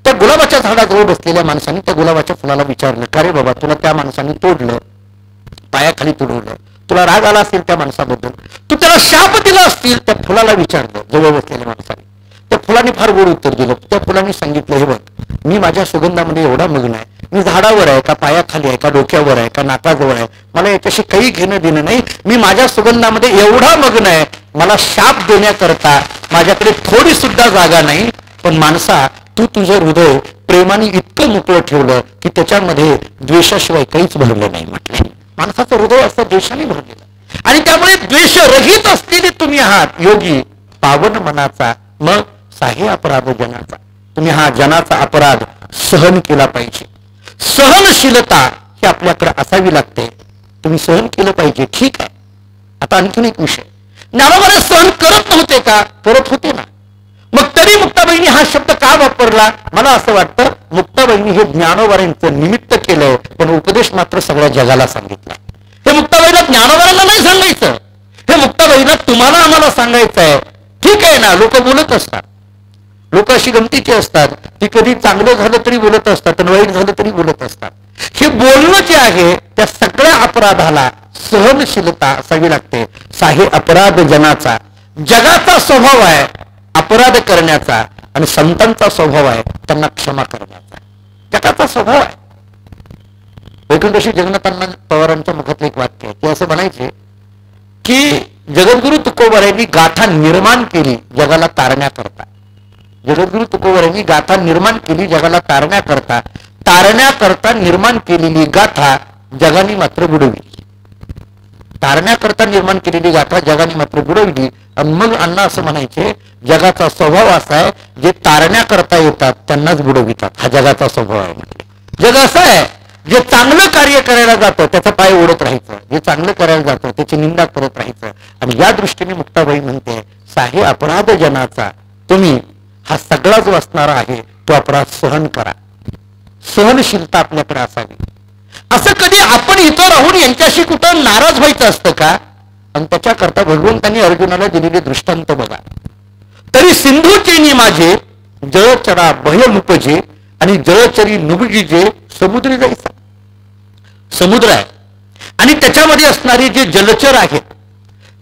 त्या गुलाबाच्या झाडाजवळ बसलेल्या माणसाने त्या गुलाबाच्या फुलाला विचारलं, का रे बाबा तुला त्या माणसाने तोडलं, पायाखाली तुडवलं, तुला राग आला असेल त्या माणसाबद्दल, तू त्याला शाप दिला असतील. त्या फुलाला विचारलं जवळ बसलेल्या माणसाने. त्या फुलाने फार गोड उत्तर दिलं. त्या फुलाने सांगितलं, हे बघ मी माझ्या सुगंधामध्ये एवढा मग्न आहे, मी झाडावर आहे का पायाखाली आहे का डोक्यावर आहे का नाकाजवळ आहे, मला याच्याशी काही घेणं देणं नाही. मी माझ्या सुगंधामध्ये एवढा मग्न आहे, मला शाप देण्याकरता माझ्याकडे थोडी सुद्धा जागा नाही. पण माणसा तू तुझं हृदय प्रेमाने इतकं मोकळं ठेवलं की त्याच्यामध्ये द्वेषाशिवाय काहीच भरलं नाही. म्हटलं माणसाचं हृदय असं द्वेषाने भरलेलं आणि त्यामुळे द्वेषरहित असलेले तुम्ही आहात योगी पावन मनाचा, मग साहे अपराध जनाचा. तुम्ही हा जनाचा अपराध सहन केला पाहिजे. सहनशीलता ही आपल्याकडे असावी लागते. तुम्ही सहन केलं पाहिजे, ठीक आहे. आता आणखीन एक विषय, ज्ञानोबा सहन करत नव्हते का? करत होते ना. मग तरी मुक्ताबाईंनी हा शब्द का वापरला? मला असं वाटतं मुक्ताबाईंनी हे ज्ञानोबाईंचं निमित्त केलं, पण उपदेश मात्र सगळ्या जगाला सांगितला. हे मुक्ताबाईला ज्ञानोबाईंना नाही सांगायचं, हे मुक्ताबाईंना तुम्हाला आम्हाला सांगायचं आहे. ठीक आहे ना, लोक बोलत असतात, लोक अशी गमतीची असतात, ती कधी चांगलं झालं तरी बोलत असतात आणि वाईट झालं तरी बोलत असतात. हे बोलणं जे आहे त्या सगळ्या अपराधाला सहनशीलता असावी लागते. साहे अपराध जनाचा. जगाचा स्वभाव आहे अपराध करण्याचा आणि संतांचा स्वभाव आहे त्यांना क्षमा करण्याचा. जगाचा स्वभाव आहे. वैकुंठशी जगन्नाथ पवारांच्या मुखातलं एक वाक्य आहे, ते असं म्हणायचे की जगद्गुरु तुकोबारायांनी गाथा निर्माण केली जगाला तारण्याकरता. जगद्गुरु तुकोबारायांनी गाथा निर्माण केली जगाला तारण्याकरता. तारण्याकरता निर्माण केलेली गाथा जगाने मात्र बुडवली. तारण्याकरता निर्माण केलेली गाथा जगाने मात्र बुडवली. आणि मग अण्णा असं म्हणायचे जगाचा स्वभाव असा आहे, जे तारण्याकरता येतात त्यांनाच बुडवितात. हा जगाचा स्वभाव आहे. जग असं आहे, जे चांगलं कार्य करायला जातं त्याचा पाय ओढत राहायचं, जे चांगलं करायला जातं त्याची निंदा करत राहायचं. आणि या दृष्टीने मुक्ताबाई म्हणते साहे अपराध जनाचा. तुम्ही हा सगळा जो असणारा आहे तो अपराध सहन करा. सहनशीलता आपल्याकडे असावी. असं कधी आपण इथं राहून यांच्याशी कुठं नाराज व्हायचं असतं का? आणि त्याच्याकरता भगवंतांनी अर्जुनाला दिलेले दृष्टांत बघा. तरी सिंधूचे माझे जळचरा भयमुपजे आणि जळचरी नुबुजिजे समुद्र जायचा. समुद्र आहे आणि त्याच्यामध्ये असणारे जे जलचर आहेत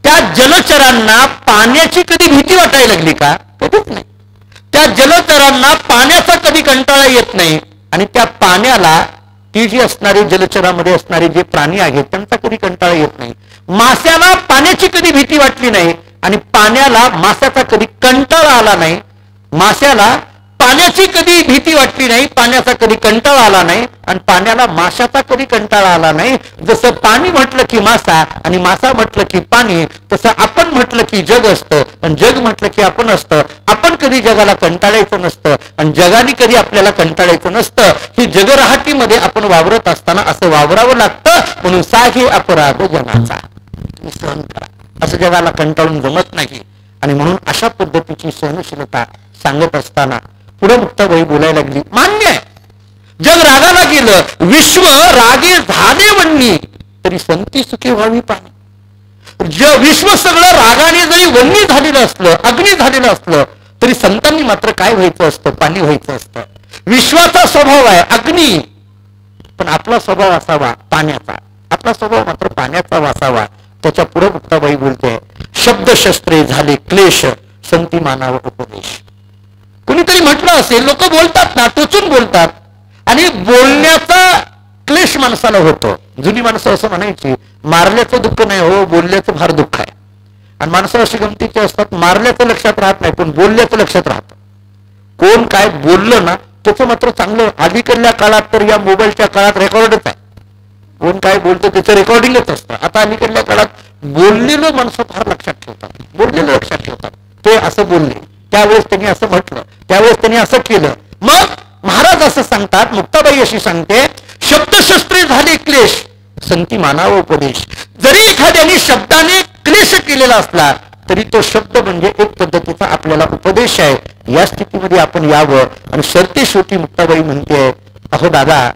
त्या जलचरांना पाण्याची कधी भीती वाटायला लागली का? कधीच नाही. त्या जलचरांना पाण्याचा कधी कंटाळा येत नाही आणि त्या पाण्याला ती जी असणारी जलचरामध्ये असणारे जे प्राणी आहेत त्यांचा कधी कंटाळा येत नाही. माश्याला पाण्याची कधी भीती वाटली नाही आणि पाण्याला माश्याचा कधी कंटाळा आला नाही. माश्याला पाण्याची कधी भीती वाटली नाही, पाण्याचा कधी कंटाळा आला नाही आणि पाण्याला माशाचा कधी कंटाळा आला नाही. जसं पाणी म्हटलं की मासा आणि मासा म्हटलं की पाणी, तसं आपण म्हटलं की जग असतं आणि जग म्हटलं की आपण असतं. आपण कधी जगाला कंटाळायचं नसतं आणि जगाने कधी आपल्याला कंटाळायचं नसतं. ही जगराहाटीमध्ये आपण वावरत असताना असं वावरावं लागतं. म्हणून साहे अपराध जनाचा. तुम्ही सहन करा. असं जगाला कंटाळून जमत नाही. आणि म्हणून अशा पद्धतीची सहनशीलता सांगत असताना पुढे मुक्ताबाई बोलायला लागली. मान्य आहे, जग रागाला गेलं, विश्व रागे झाले वन्नी तरी संती सुखी व्हावी पाणी. विश्व सगळं रागाने जरी वन्नी झालेलं असलं, अग्नी झालेलं असलं तरी संतांनी मात्र काय व्हायचं असतं? पाणी व्हायचं असतं. विश्वाचा स्वभाव आहे अग्नी, पण आपला स्वभाव असावा पाण्याचा. आपला स्वभाव मात्र पाण्याचा वासावा. त्याच्या पुढे मुक्ताबाई बोलते शब्दशस्त्रे झाले क्लेश संती मानाव उपदेश. कुणीतरी म्हटलं असेल, लोक बोलतात ना, टोचून बोलतात आणि बोलण्याचा क्लेश माणसाला होतो. जुनी माणसं असं म्हणायची मारल्याचं दुःख नाही हो, बोलल्याचं फार दुःख आहे. आणि माणसं अशी गमतीची असतात, मारल्याचं लक्षात राहत नाही पण बोलल्याचं लक्षात राहतं. कोण काय बोललं ना त्याचं मात्र चांगलं अलीकडल्या काळात तर या मोबाईलच्या काळात रेकॉर्डच आहे. कोण काय बोलतं त्याचं रेकॉर्डिंगच असतं. आता अलीकडल्या काळात बोललेलं माणसं फार लक्षात ठेवतात, बोललेलं लक्षात ठेवतात. ते असं बोलले, त्यावेळेस त्यांनी असं म्हटलं, त्यावेळेस त्यांनी असं केलं. मग महाराज असं सांगतात, मुक्ताबाई अशी सांगते, शब्दशस्त्रे झाले क्लेश संती मानावा उपदेश. जरी एखाद्याने शब्दाने क्लेश केलेला असला तरी तो शब्द म्हणजे एक पद्धतीचा आपल्याला उपदेश आहे. या स्थितीमध्ये आपण यावं. आणि सरते शेवटी मुक्ताबाई म्हणते, अहो दादा,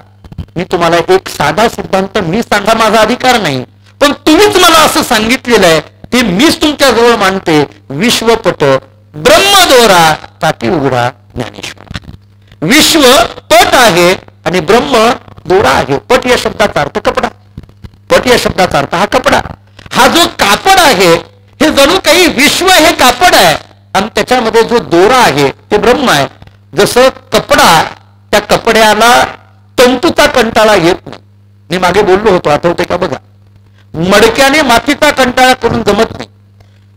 मी तुम्हाला एक साधा सिद्धांत मी सांगा माझा अधिकार नाही, पण तुम्हीच मला असं सांगितलेलं आहे ते मीच तुमच्या जवळ मांडते. विश्वपट ब्रह्मदोरा ताटी उघडा ज्ञानेश्वरा. विश्व पट आहे आणि ब्रह्म दोरा आहे. पट या शब्दाचा अर्थ कपडा, पट या शब्दाचा अर्थ हा कपडा. हा जो कापड आहे हे जणू काही विश्व हे कापड आहे आणि त्याच्यामध्ये जो दोरा आहे ते ब्रह्म आहे. जसं कपडा, त्या कपड्याला तंतूचा कंटाळा येत नाही. मी मागे बोललो होतो, आठवते का बघा. मडक्याने मातीचा कंटाळा करून जमत नाही,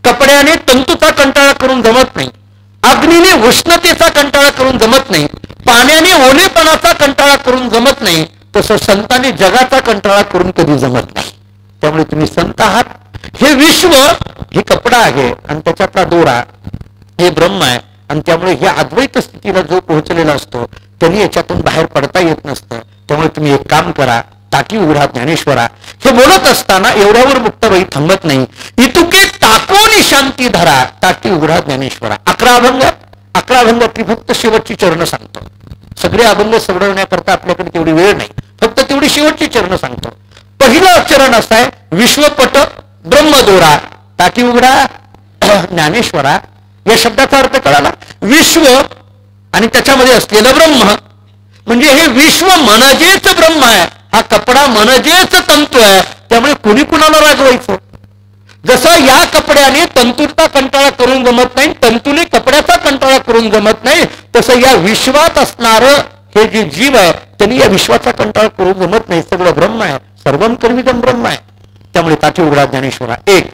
कपड्याने तंतूचा कंटाळा करून जमत नाही, अग्नीने उष्णतेचा कंटाळा करून जमत नाही, पाण्याने ओलेपणाचा कंटाळा करून जमत नाही, तसं संतांनी जगाचा कंटाळा करून कधी जमत नाही. त्यामुळे तुम्ही संत आहात. हे विश्व हे कपडा आहे आणि त्याच्यातला दोरा हे ब्रह्म आहे. आणि त्यामुळे ह्या अद्वैत स्थितीला जो पोहोचलेला असतो त्यांनी याच्यातून बाहेर पडता येत नसतं. त्यामुळे तुम्ही एक काम करा, ताटी उघडा ज्ञानेश्वरा. हे बोलत असताना एवढ्यावर मुक्ताबाई थांबत नाही. इतुके टाकून शांती धरा ताटी उघडा ज्ञानेश्वरा. 11 अभंग, 11 अभंगातली फक्त शेवटची चरण सांगतो. सगळे अभंग सोडवण्याकरता आपल्याकडे तेवढी वेळ नाही, फक्त तेवढी शेवटची चरण सांगतो. पहिलं चरण असं आहे, विश्वपट ब्रह्मदोरा ताटी उघडा ज्ञानेश्वरा. या शब्दाचा अर्थ कळाला. विश्व आणि त्याच्यामध्ये असलेलं ब्रह्म म्हणजे हे विश्व म्हणजेच ब्रह्म आहे, हा कपडा म्हणजेच तंतू आहे. त्यामुळे कुणी कुणाला रागवायचं. जसं या कपड्याने तंतूचा कंटाळा करून जमत नाही, तंतूने कपड्याचा कंटाळा करून जमत नाही, तसं या विश्वात असणारं हे जे जीव आहे त्यांनी या विश्वाचा कंटाळा करून जमत नाही. सगळं ब्रह्म आहे, सर्वम कर्मिदम ब्रह्म आहे. त्यामुळे ताटी उघडा ज्ञानेश्वरा. एक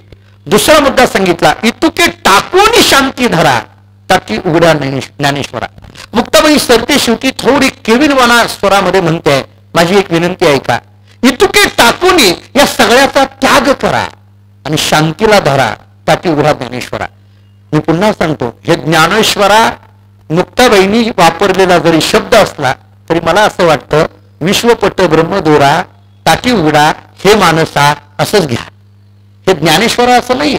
दुसरा मुद्दा सांगितला, इतुके टाकून शांती धरा ताटी उघडा ज्ञानेश्वरा. मुक्ताबाई सरते शेवटी थोडी केविलवाना स्वरामध्ये म्हणते, माझी एक विनंती आहे का, इतुके टाकून या सगळ्याचा त्याग करा आणि शांतीला धरा ताटी उघडा ज्ञानेश्वरा. मी पुन्हा सांगतो, हे ज्ञानेश्वरा मुक्ताबाईंनी वापरलेला जरी शब्द असला तरी मला असं वाटतं विश्वपट ब्रह्मदोरा ताटी उघडा हे मानसा असंच घ्या. हे ज्ञानेश्वरा असं नाहीये.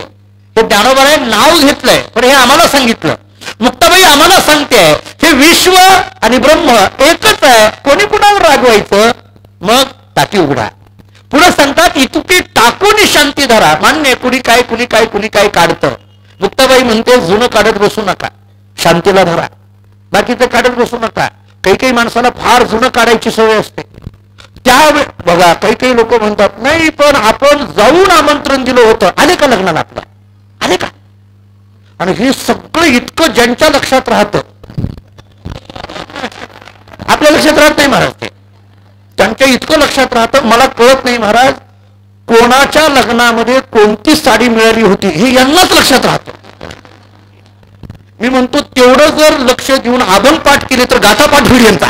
हे ज्ञानोबाने नाव घेतलंय पण हे आम्हाला सांगितलं. मुक्ताबाई आम्हाला सांगते हे विश्व आणि ब्रह्म एकच आहे, कोणी कुणावर रागवायचं. मग ताटी उघडा. पुढे सांगतात इतुके टाकून शांती धरा. मान्य कुणी काय कुणी काय कुणी काय काढतं. मुक्ताबाई म्हणते जुनं काढत बसू नका, शांतीला धरा. बाकीचं काढत बसू नका. काही काही माणसाला फार जुनं काढायची सवय असते. त्या बघा काही काही लोक म्हणतात नाही पण आपण जाऊन आमंत्रण दिलं होतं, आले का लग्नाला आपलं, आले का. आणि हे सगळं इतकं ज्यांच्या लक्षात राहतं आपल्या लक्षात राहत नाही महाराज. ते त्यांच्या इतकं लक्षात राहतं. मला कळत नाही महाराज कोणाच्या लग्नामध्ये कोणती साडी मिळाली होती हे यांनाच लक्षात राहतं. मी म्हणतो तेवढं जर लक्ष देऊन अभंग पाठ केले तर गाथापाठ होईल यांचा.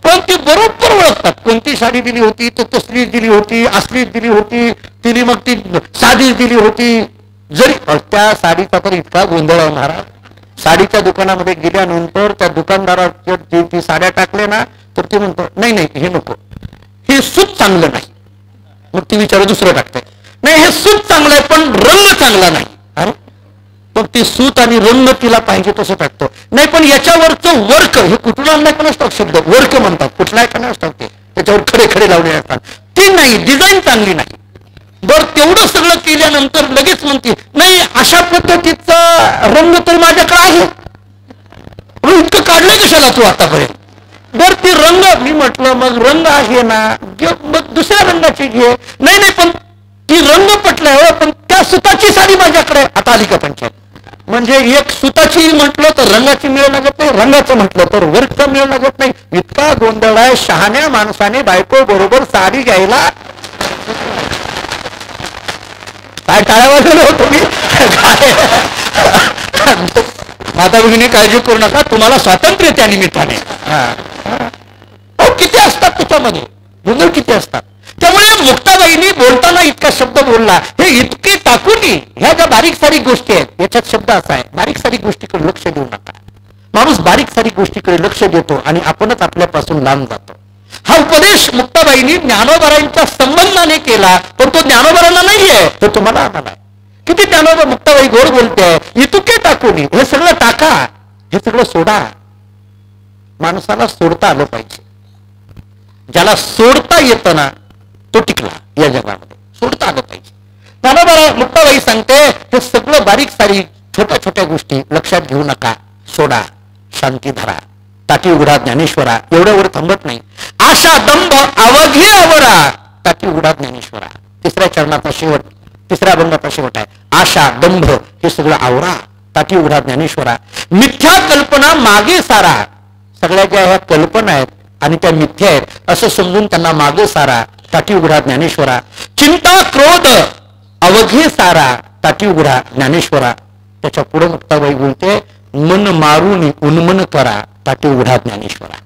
पण ती बरोबर ओळखतात कोणती साडी दिली होती, तर तसलीच दिली होती, असलीच दिली होती, तिने मग ती साधीच दिली होती. जरी त्या साडीचा तर इतका गोंधळ होणार. साडीच्या दुकानामध्ये गेल्यानंतर त्या दुकानदाराच्या ती साड्या टाकल्या ना तर ती म्हणतो नाही नाही हे नको, हे सूत चांगलं नाही. मग ती विचार दुसरं टाकते, नाही हे सूत चांगलं आहे पण रंग चांगला नाही. अरे मग ती सूत आणि रंग तिला पाहिजे तसं टाकतो. नाही पण याच्यावरचं वर्क हे कुठून आणलाय का नसतात शब्द, वर्क म्हणतात, कुठलाय का नसतात ते, त्याच्यावर खडे खडे लावले असतात, ती नाही, डिझाईन चांगली नाही. बर तेवढं सगळं केल्यानंतर लगेच म्हणते नाही अशा पद्धतीचा रंग तर माझ्याकडे आहे, इतकं काढलं कशाला तू आतापर्यंत. बर ती रंग, मी म्हटलं मग रंग आहे ना मग दुसऱ्या रंगाची घे. नाही नाही पण ती रंग पटलाय हो, पण त्या सुताची साडी माझ्याकडे. आता आली का पंचायत. म्हणजे एक सुताची म्हटलं तर रंगाची मेळ लागत नाही, रंगाचं म्हटलं तर वर्कचा मेळ लागत नाही. इतका गोंधळ आहे. शहाण्या माणसाने बायको बरोबर साडी घ्यायला काय टाळ्या वाजवलं होतो मी माता भगिनी काळजी करू नका, तुम्हाला स्वातंत्र्य त्या निमित्ताने. किती असतात त्याच्यामध्ये, गोंधळ किती असतात. त्यामुळे मुक्ताबाईंनी बोलताना इतका शब्द बोलला, हे इतके टाकून ह्या ज्या बारीक सारीक गोष्टी आहेत याच्यात शब्द असा आहे, बारीक सारीक गोष्टीकडे लक्ष देऊ नका. माणूस बारीक सारीक गोष्टीकडे लक्ष देतो आणि आपणच आपल्यापासून लांब जातो. हा उपदेश मुक्ताबाईंनी ज्ञानोबारांच्या संबंधाने केला, पण तो ज्ञानोबारांना नाहीये, तो तुम्हाला आम्हाला. किती ज्ञानोबा मुक्ताबाई गोड बोलते, इतके टाकून हे सगळं टाका, हे सगळं सोडा. माणसाला सोडता आलं पाहिजे. ज्याला सोडता येतं ना तो टिकला या जगामध्ये, सोडता आलं पाहिजे. ज्ञानोबा मुक्ताबाई सांगते, हे सगळं बारीक सारीक छोट्या छोट्या गोष्टी लक्षात घेऊ नका, सोडा, शांती धरा, ताटी उघडा ज्ञानेश्वरा. एवढ्यावर थांबत नाही. आशा दंभ अवघे आवरा, ताटी उघडा ज्ञानेश्वरा. तिसऱ्या चरणाचा शेवट, तिसऱ्या अभंगाचा शेवट आहे. आशा दंभ हे सगळं आवरा, ताटी उघडा ज्ञानेश्वरा. मिथ्या कल्पना मागे सारा, सगळ्या ज्या ह्या कल्पना आहेत आणि त्या मिथ्या आहेत असं समजून त्यांना मागे सारा, ताटी उघडा ज्ञानेश्वरा. चिंता क्रोध अवघे सारा, ताटी उघडा ज्ञानेश्वरा. त्याच्या पुढे मुक्ताबाई बोलते, मन मारून उन्मन करा, ताटी उघडा ज्ञानेश्वरा.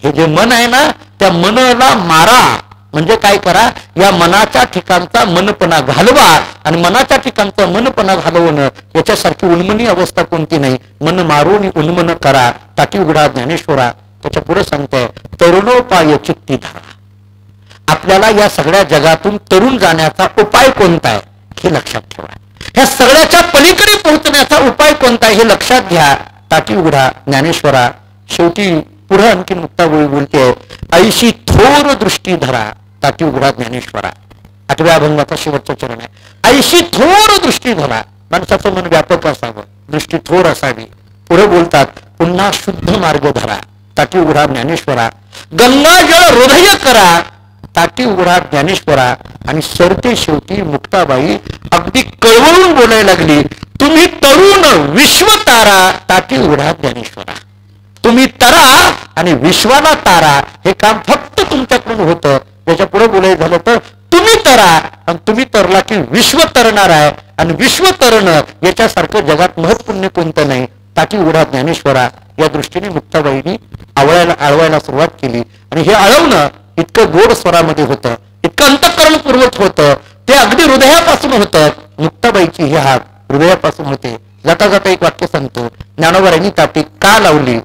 हे जे मन आहे ना, त्या मनाला मारा. म्हणजे काय करा, या मनाच्या ठिकाणचा मनपणा घालवा. आणि मनाच्या ठिकाणचा मनपणा घालवणं याच्यासारखी उन्मनी अवस्था कोणती नाही. मन मारून उन्मन करा, ताटी उघडा ज्ञानेश्वरा. त्याच्या पुढे सांगते, तरुणोपाय चित्ती धरा. आपल्याला या सगळ्या जगातून तरुण जाण्याचा उपाय कोणता आहे हे लक्षात ठेवा. ह्या सगळ्याच्या पलीकडे पोहोचण्याचा उपाय कोणता आहे हे लक्षात घ्या, ताटी उघडा ज्ञानेश्वरा. शेवटी पुढे आणखी मुक्ताबाई बोलते, ऐशी थोर दृष्टी धरा, ताटी उघडा ज्ञानेश्वरा. 8व्या अभंगाचा शेवटचा चरण आहे. ऐशी थोर दृष्टी धरा. माणसाचं मन व्यापक असावं, दृष्टी थोर असावी. पुढे बोलतात, पुन्हा शुद्ध मार्ग धरा, ताटी उघडा ज्ञानेश्वरा. गंगाजळ हृदय करा, ताटी उघडा ज्ञानेश्वरा. आणि सरते शेवटी मुक्ताबाई अगदी कळवळून बोलायला लागली, तुम्ही तरुण विश्व तारा, ताटी उघडा ज्ञानेश्वरा. तुम्ही तरा आणि विश्वाला तारा, हे काम फक्त तुमच्याकडून होतं. त्याच्या पुढे बोलायचं झालं तर तुम्ही तरा, आणि तुम्ही तरला की विश्व तरणार आहे. आणि विश्व तरणं याच्यासारखं जगात महत्पुण्य कोणतं नाही, ताटी उघडा ज्ञानेश्वरा. या दृष्टीने मुक्ताबाईंनी आळवायला सुरुवात केली. आणि हे आळवणं इतकं गोड स्वरामध्ये होतं, इतकं अंतःकरणपूर्वक होतं, ते अगदी हृदयापासून होतं. मुक्ताबाईची ही हात हृदयापासून होते. जाता जाता एक वाक्य सांगतो, ज्ञानोबारांनी ताटी का लावली,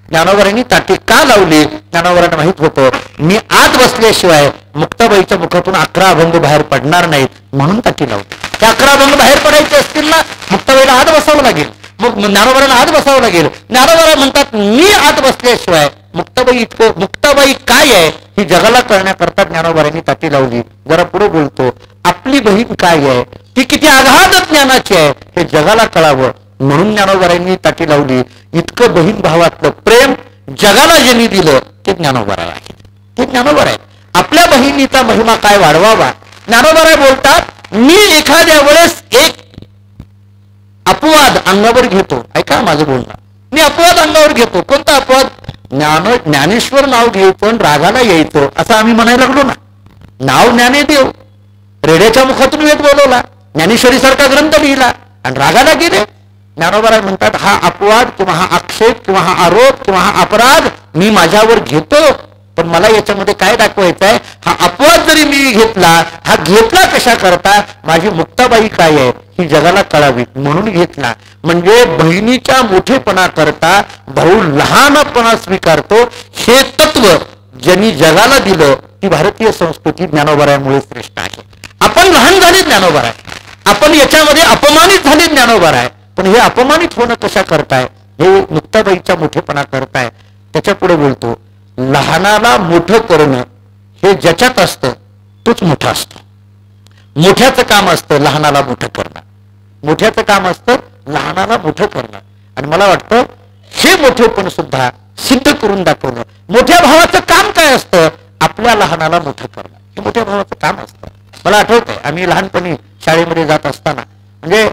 ज्ञानोबारांनी ताटी का लावली. ज्ञानोबारांना माहित होतं, मी आत बसल्याशिवाय मुक्ताबाईच्या मुखातून 11 अभंग बाहेर पडणार नाहीत, म्हणून ताटी लावली. त्या 11 अभंग बाहेर पडायचे असतील ना, मुक्ताबाईला आत बसावं लागेल, मग ज्ञानोबारांना आत बसावं लागेल. ज्ञानोबारा म्हणतात, मी आत बसल्याशिवाय मुक्ताबाई काय आहे ही जगाला कळण्याकरता ज्ञानोबारांनी ताटी लावली. जरा पुढे बोलतो, आपली बहीण काय आहे, ती किती आघात ज्ञानाची आहे हे जगाला कळावं, म्हणून ज्ञानोबारांनी ताटी लावली. इतकं बहीण भावातलं प्रेम जगाला ज्यांनी दिलं ते ज्ञानोबारा आहे, ते ज्ञानोबारा आहे. आपल्या बहिणीचा महिमा काय वाढवावा. ज्ञानोबारा बोलतात, मी एखाद्या वेळेस एक अपवाद अंगावर घेतो. ऐका माझं बोलणं, मी अपवाद अंगावर घेतो. कोणता अपवाद. ज्ञानेश्वर नाव घ्यायचं रागाला यायचं असं आम्ही म्हणायला लागलो ना. नाव ज्ञानेदेव, रेड्याच्या मुखातून वेद बोलवला, ज्ञानेश्वरी सारखा ग्रंथ लिहिला आणि रागाला गेले. ज्ञानोबा म्हणतात, हा अपवाद किंवा हा आक्षेप किंवा हा आरोप किंवा हा अपराध मी माझ्यावर घेतो, पण मला याच्यामध्ये काय दाखवायचं आहे, हा अपवाद जरी मी घेतला, हा घेतला कशा करता, माझी मुक्ताबाई काय आहे ही जगाला कळावी म्हणून घेतला. म्हणजे बहिणीच्या मोठेपणा करता भाऊ लहानपणा स्वीकारतो, हे तत्व ज्यांनी जगाला दिलं ती भारतीय संस्कृती ज्ञानोबारामुळे श्रेष्ठ आहे. आपण लहान झाले ज्ञानोबा आहे, आपण याच्यामध्ये अपमानित झाले ज्ञानोबा आहे, पण हे अपमानित होणं कशा करताय, हे मुक्ताबाईचा मोठेपणा करताय. त्याच्या पुढे बोलतो, लहानाला मोठं करणं हे ज्याच्यात असतं तोच मोठा असतो. मोठ्याचं काम असतं लहानाला मोठं करणं, मोठ्याचं काम असतं लहानाला मोठं करणं. आणि मला वाटतं हे मोठेपण सुद्धा सिद्ध करून दाखवणं. मोठ्या भावाचं काम काय असतं, आपल्या लहानाला मोठं करणं, हे मोठ्या भावाचं काम असतं. मला आठवतंय, आम्ही लहानपणी शाळेमध्ये जात असताना, म्हणजे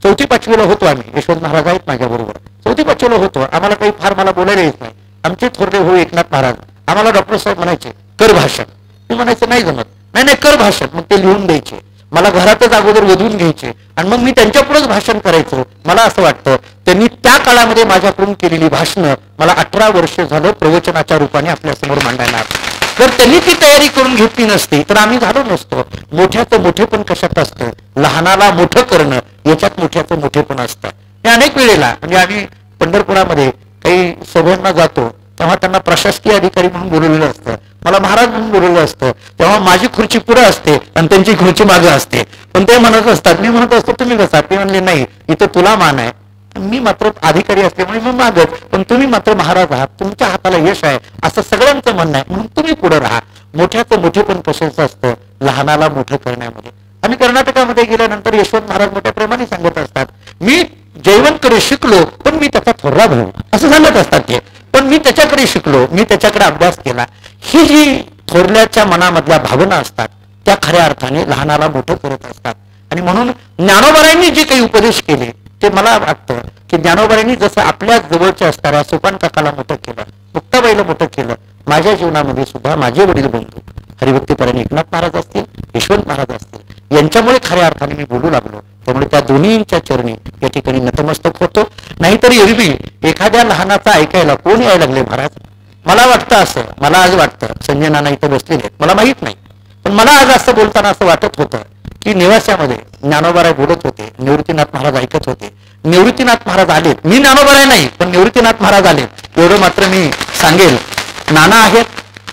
4वी-5वीला होतो आम्ही, यशवंत महाराज आहेत माझ्याबरोबर, 4वी-5वीला होतो. आम्हाला काही फार मला बोलायला येत नाही. आमचे थोरले भाऊ एकनाथ महाराज आम्हाला डॉक्टर साहेब म्हणायचे कर भाषण. मी म्हणायचं नाही जमत, नाही कर भाषण. मग ते लिहून द्यायचे. मला घरातच अगोदर वधून घ्यायचे आणि मग मी त्यांच्यापुढेच भाषण करायचो. मला असं वाटतं त्यांनी त्या काळामध्ये माझ्याकडून केलेली भाषणं मला 18 वर्ष झालं प्रवचनाच्या रूपाने आपल्यासमोर मांडायला. जर त्यांनी ती तयारी करून घेतली नसती तर आम्ही झालो नसतो. मोठ्याचं मोठेपण कशात असतं? लहानाला मोठं करणं याच्यात मोठ्याचं मोठेपण असतं. हे अनेक वेळेला म्हणजे आम्ही पंढरपुरामध्ये काही सभेंना जातो तेव्हा त्यांना प्रशासकीय अधिकारी म्हणून बोलवलेलं असतं, मला महाराज म्हणून बोलवलेलं असतं. तेव्हा माझी खुर्ची पुढे असते आणि त्यांची खुर्ची मागे असते. पण ते म्हणत असतात, मी म्हणत असतो तुम्ही बसा. ते म्हणले नाही, इथं तुला मान आहे. मी मात्र अधिकारी असल्यामुळे मी मागत, पण तुम्ही मात्र महाराज आहात, तुमच्या हाताला यश आहे असं सगळ्यांचं म्हणणं आहे, म्हणून तुम्ही पुढे राहा. मोठ्याचं मोठेपण कशाचं असतं? लहानाला मोठं करण्यामध्ये. आम्ही कर्नाटकामध्ये गेल्यानंतर यशवंत महाराज मोठ्या प्रेमाने सांगत असतात, मी जयवंतकडे शिकलो पण मी त्याचा थोरला भाऊ असं सांगत असतात ते. पण मी त्याच्याकडे शिकलो, मी त्याच्याकडे अभ्यास केला. ही जी थोरल्याच्या मनामधल्या भावना असतात त्या खऱ्या अर्थाने लहानाला मोठं करत असतात. आणि म्हणून ज्ञानोबारायांनी जे काही उपदेश केले ते मला वाटतं की ज्ञानोबारायांनी जसं आपल्या जवळच्या असणाऱ्या सोपान काकाला मोठं केलं, मुक्ताबाईला मोठं केलं, माझ्या जीवनामध्ये सुद्धा माझे वडील बंधू हरिभक्तीपरायण एकनाथ महाराज असतील, यशवंत महाराज असतील, यांच्यामुळे खऱ्या अर्थाने मी बोलू लागलो. त्यामुळे त्या दोन्हींच्या चरणी या ठिकाणी नतमस्तक होतो. नाहीतर एरवी एखाद्या लहानाचा ऐकायला कोण यायला लागले महाराज? मला वाटतं असं, मला आज वाटतं, संजय नाना इथं बसलेले मला माहित नाही, पण मला आज असं बोलताना असं वाटत होतं की नेवास्यामध्ये ज्ञानोबाराय बोलत होते, निवृत्तीनाथ महाराज ऐकत होते. निवृत्तीनाथ महाराज आलेत, मी ज्ञानोबाराय नाही पण निवृत्तीनाथ महाराज आलेत एवढं मात्र मी सांगेल. नाना आहेत,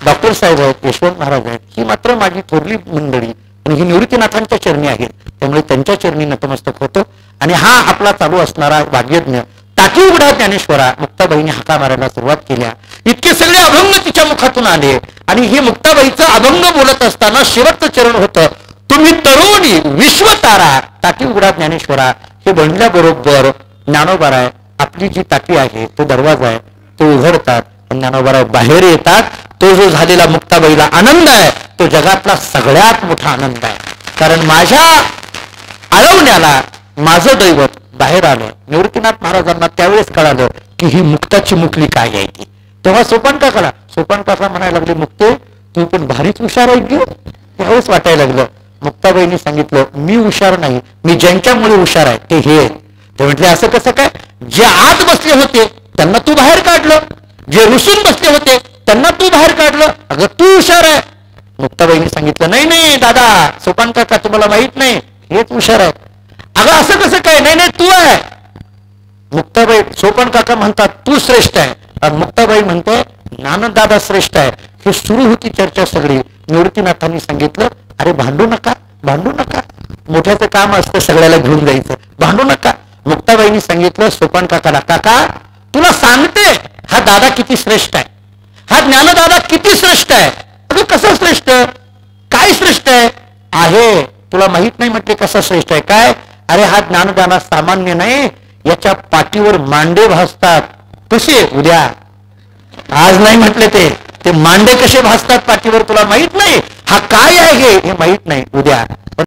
डॉक्टर साहेब आहेत, यशवंत महाराज आहेत, ही मात्र माझी थोरली मंडळी आणि ही निवृत्तीनाथांच्या चरणी आहेत. त्यामुळे त्यांच्या चरणी नतमस्तक होतं. आणि हा आपला चालू असणारा वाग्यज्ञ टाकी उघडा ज्ञानेश्वरा मुक्ताबाईने हाका मारायला सुरुवात केल्या. इतके सगळे अभंग तिच्या मुखातून आले आणि हे मुक्ताबाईचं अभंग बोलत असताना शेवटचं चरण होतं, तुम्ही तरुणी विश्वतारा टाकी उघडा ज्ञानेश्वरा. हे बनल्याबरोबर ज्ञानोबाराय आपली जी टाकी आहे तो दरवाजा आहे तो उघडतात, ज्ञानोबाराय बाहेर येतात. तो जो झालेला मुक्ताबाईला आनंद आहे तो जगातला सगळ्यात मोठा आनंद आहे. कारण माझ्या आळवण्याला माझं दैवत बाहेर आलं. निवृत्तीनाथ महाराजांना त्यावेळेस कळालं की ही मुक्ताची मुकली काय आहे ती. तेव्हा सोपान काका म्हणायला लागले, मुक्ते तू पण भारीच हुशार आहे गे. त्यावेळेस वाटायला लागलं. मुक्ताबाईंनी सांगितलं, मी हुशार नाही, मी ज्यांच्यामुळे हुशार आहे ते हे. ते म्हटले असं कसं काय? जे आत बसले होते त्यांना तू बाहेर काढलं, जे रुसून बसले होते त्यांना तू बाहेर काढलं, अगं तू हुशार आहे. मुक्ताबाईंनी सांगितलं, नाही नाही दादा सोपान काका तुम्हाला माहित नाही, हेच हुशार आहे. अगं असं कसं काय? नाही नाही तू आहे. मुक्ताबाई सोपान काका म्हणतात तू श्रेष्ठ आहे आणि मुक्ताबाई म्हणते ज्ञानदादा श्रेष्ठ आहे. हे सुरू होती चर्चा सगळी. निवृत्तीनाथांनी सांगितलं, अरे भांडू नका, भांडू नका, मोठ्याचं काम असतं सगळ्याला घेऊन जायचं, भांडू नका. मुक्ताबाईंनी सांगितलं सोपान काकाला, काका तुला सांगते हा दादा किती श्रेष्ठ आहे, हा ज्ञानदादा किती श्रेष्ठ आहे. अगं कसं श्रेष्ठ? काय श्रेष्ठ आहे तुला माहित नाही म्हटले. कसा श्रेष्ठ आहे काय? अरे हा ज्ञानदाना सामान्य नाही, याच्या पाठीवर मांडे भासतात. कसे? उद्या, आज नाही म्हटले ते मांडे कसे भासतात पाठीवर तुला माहित नाही. हा काय आहे हे माहित नाही, उद्या.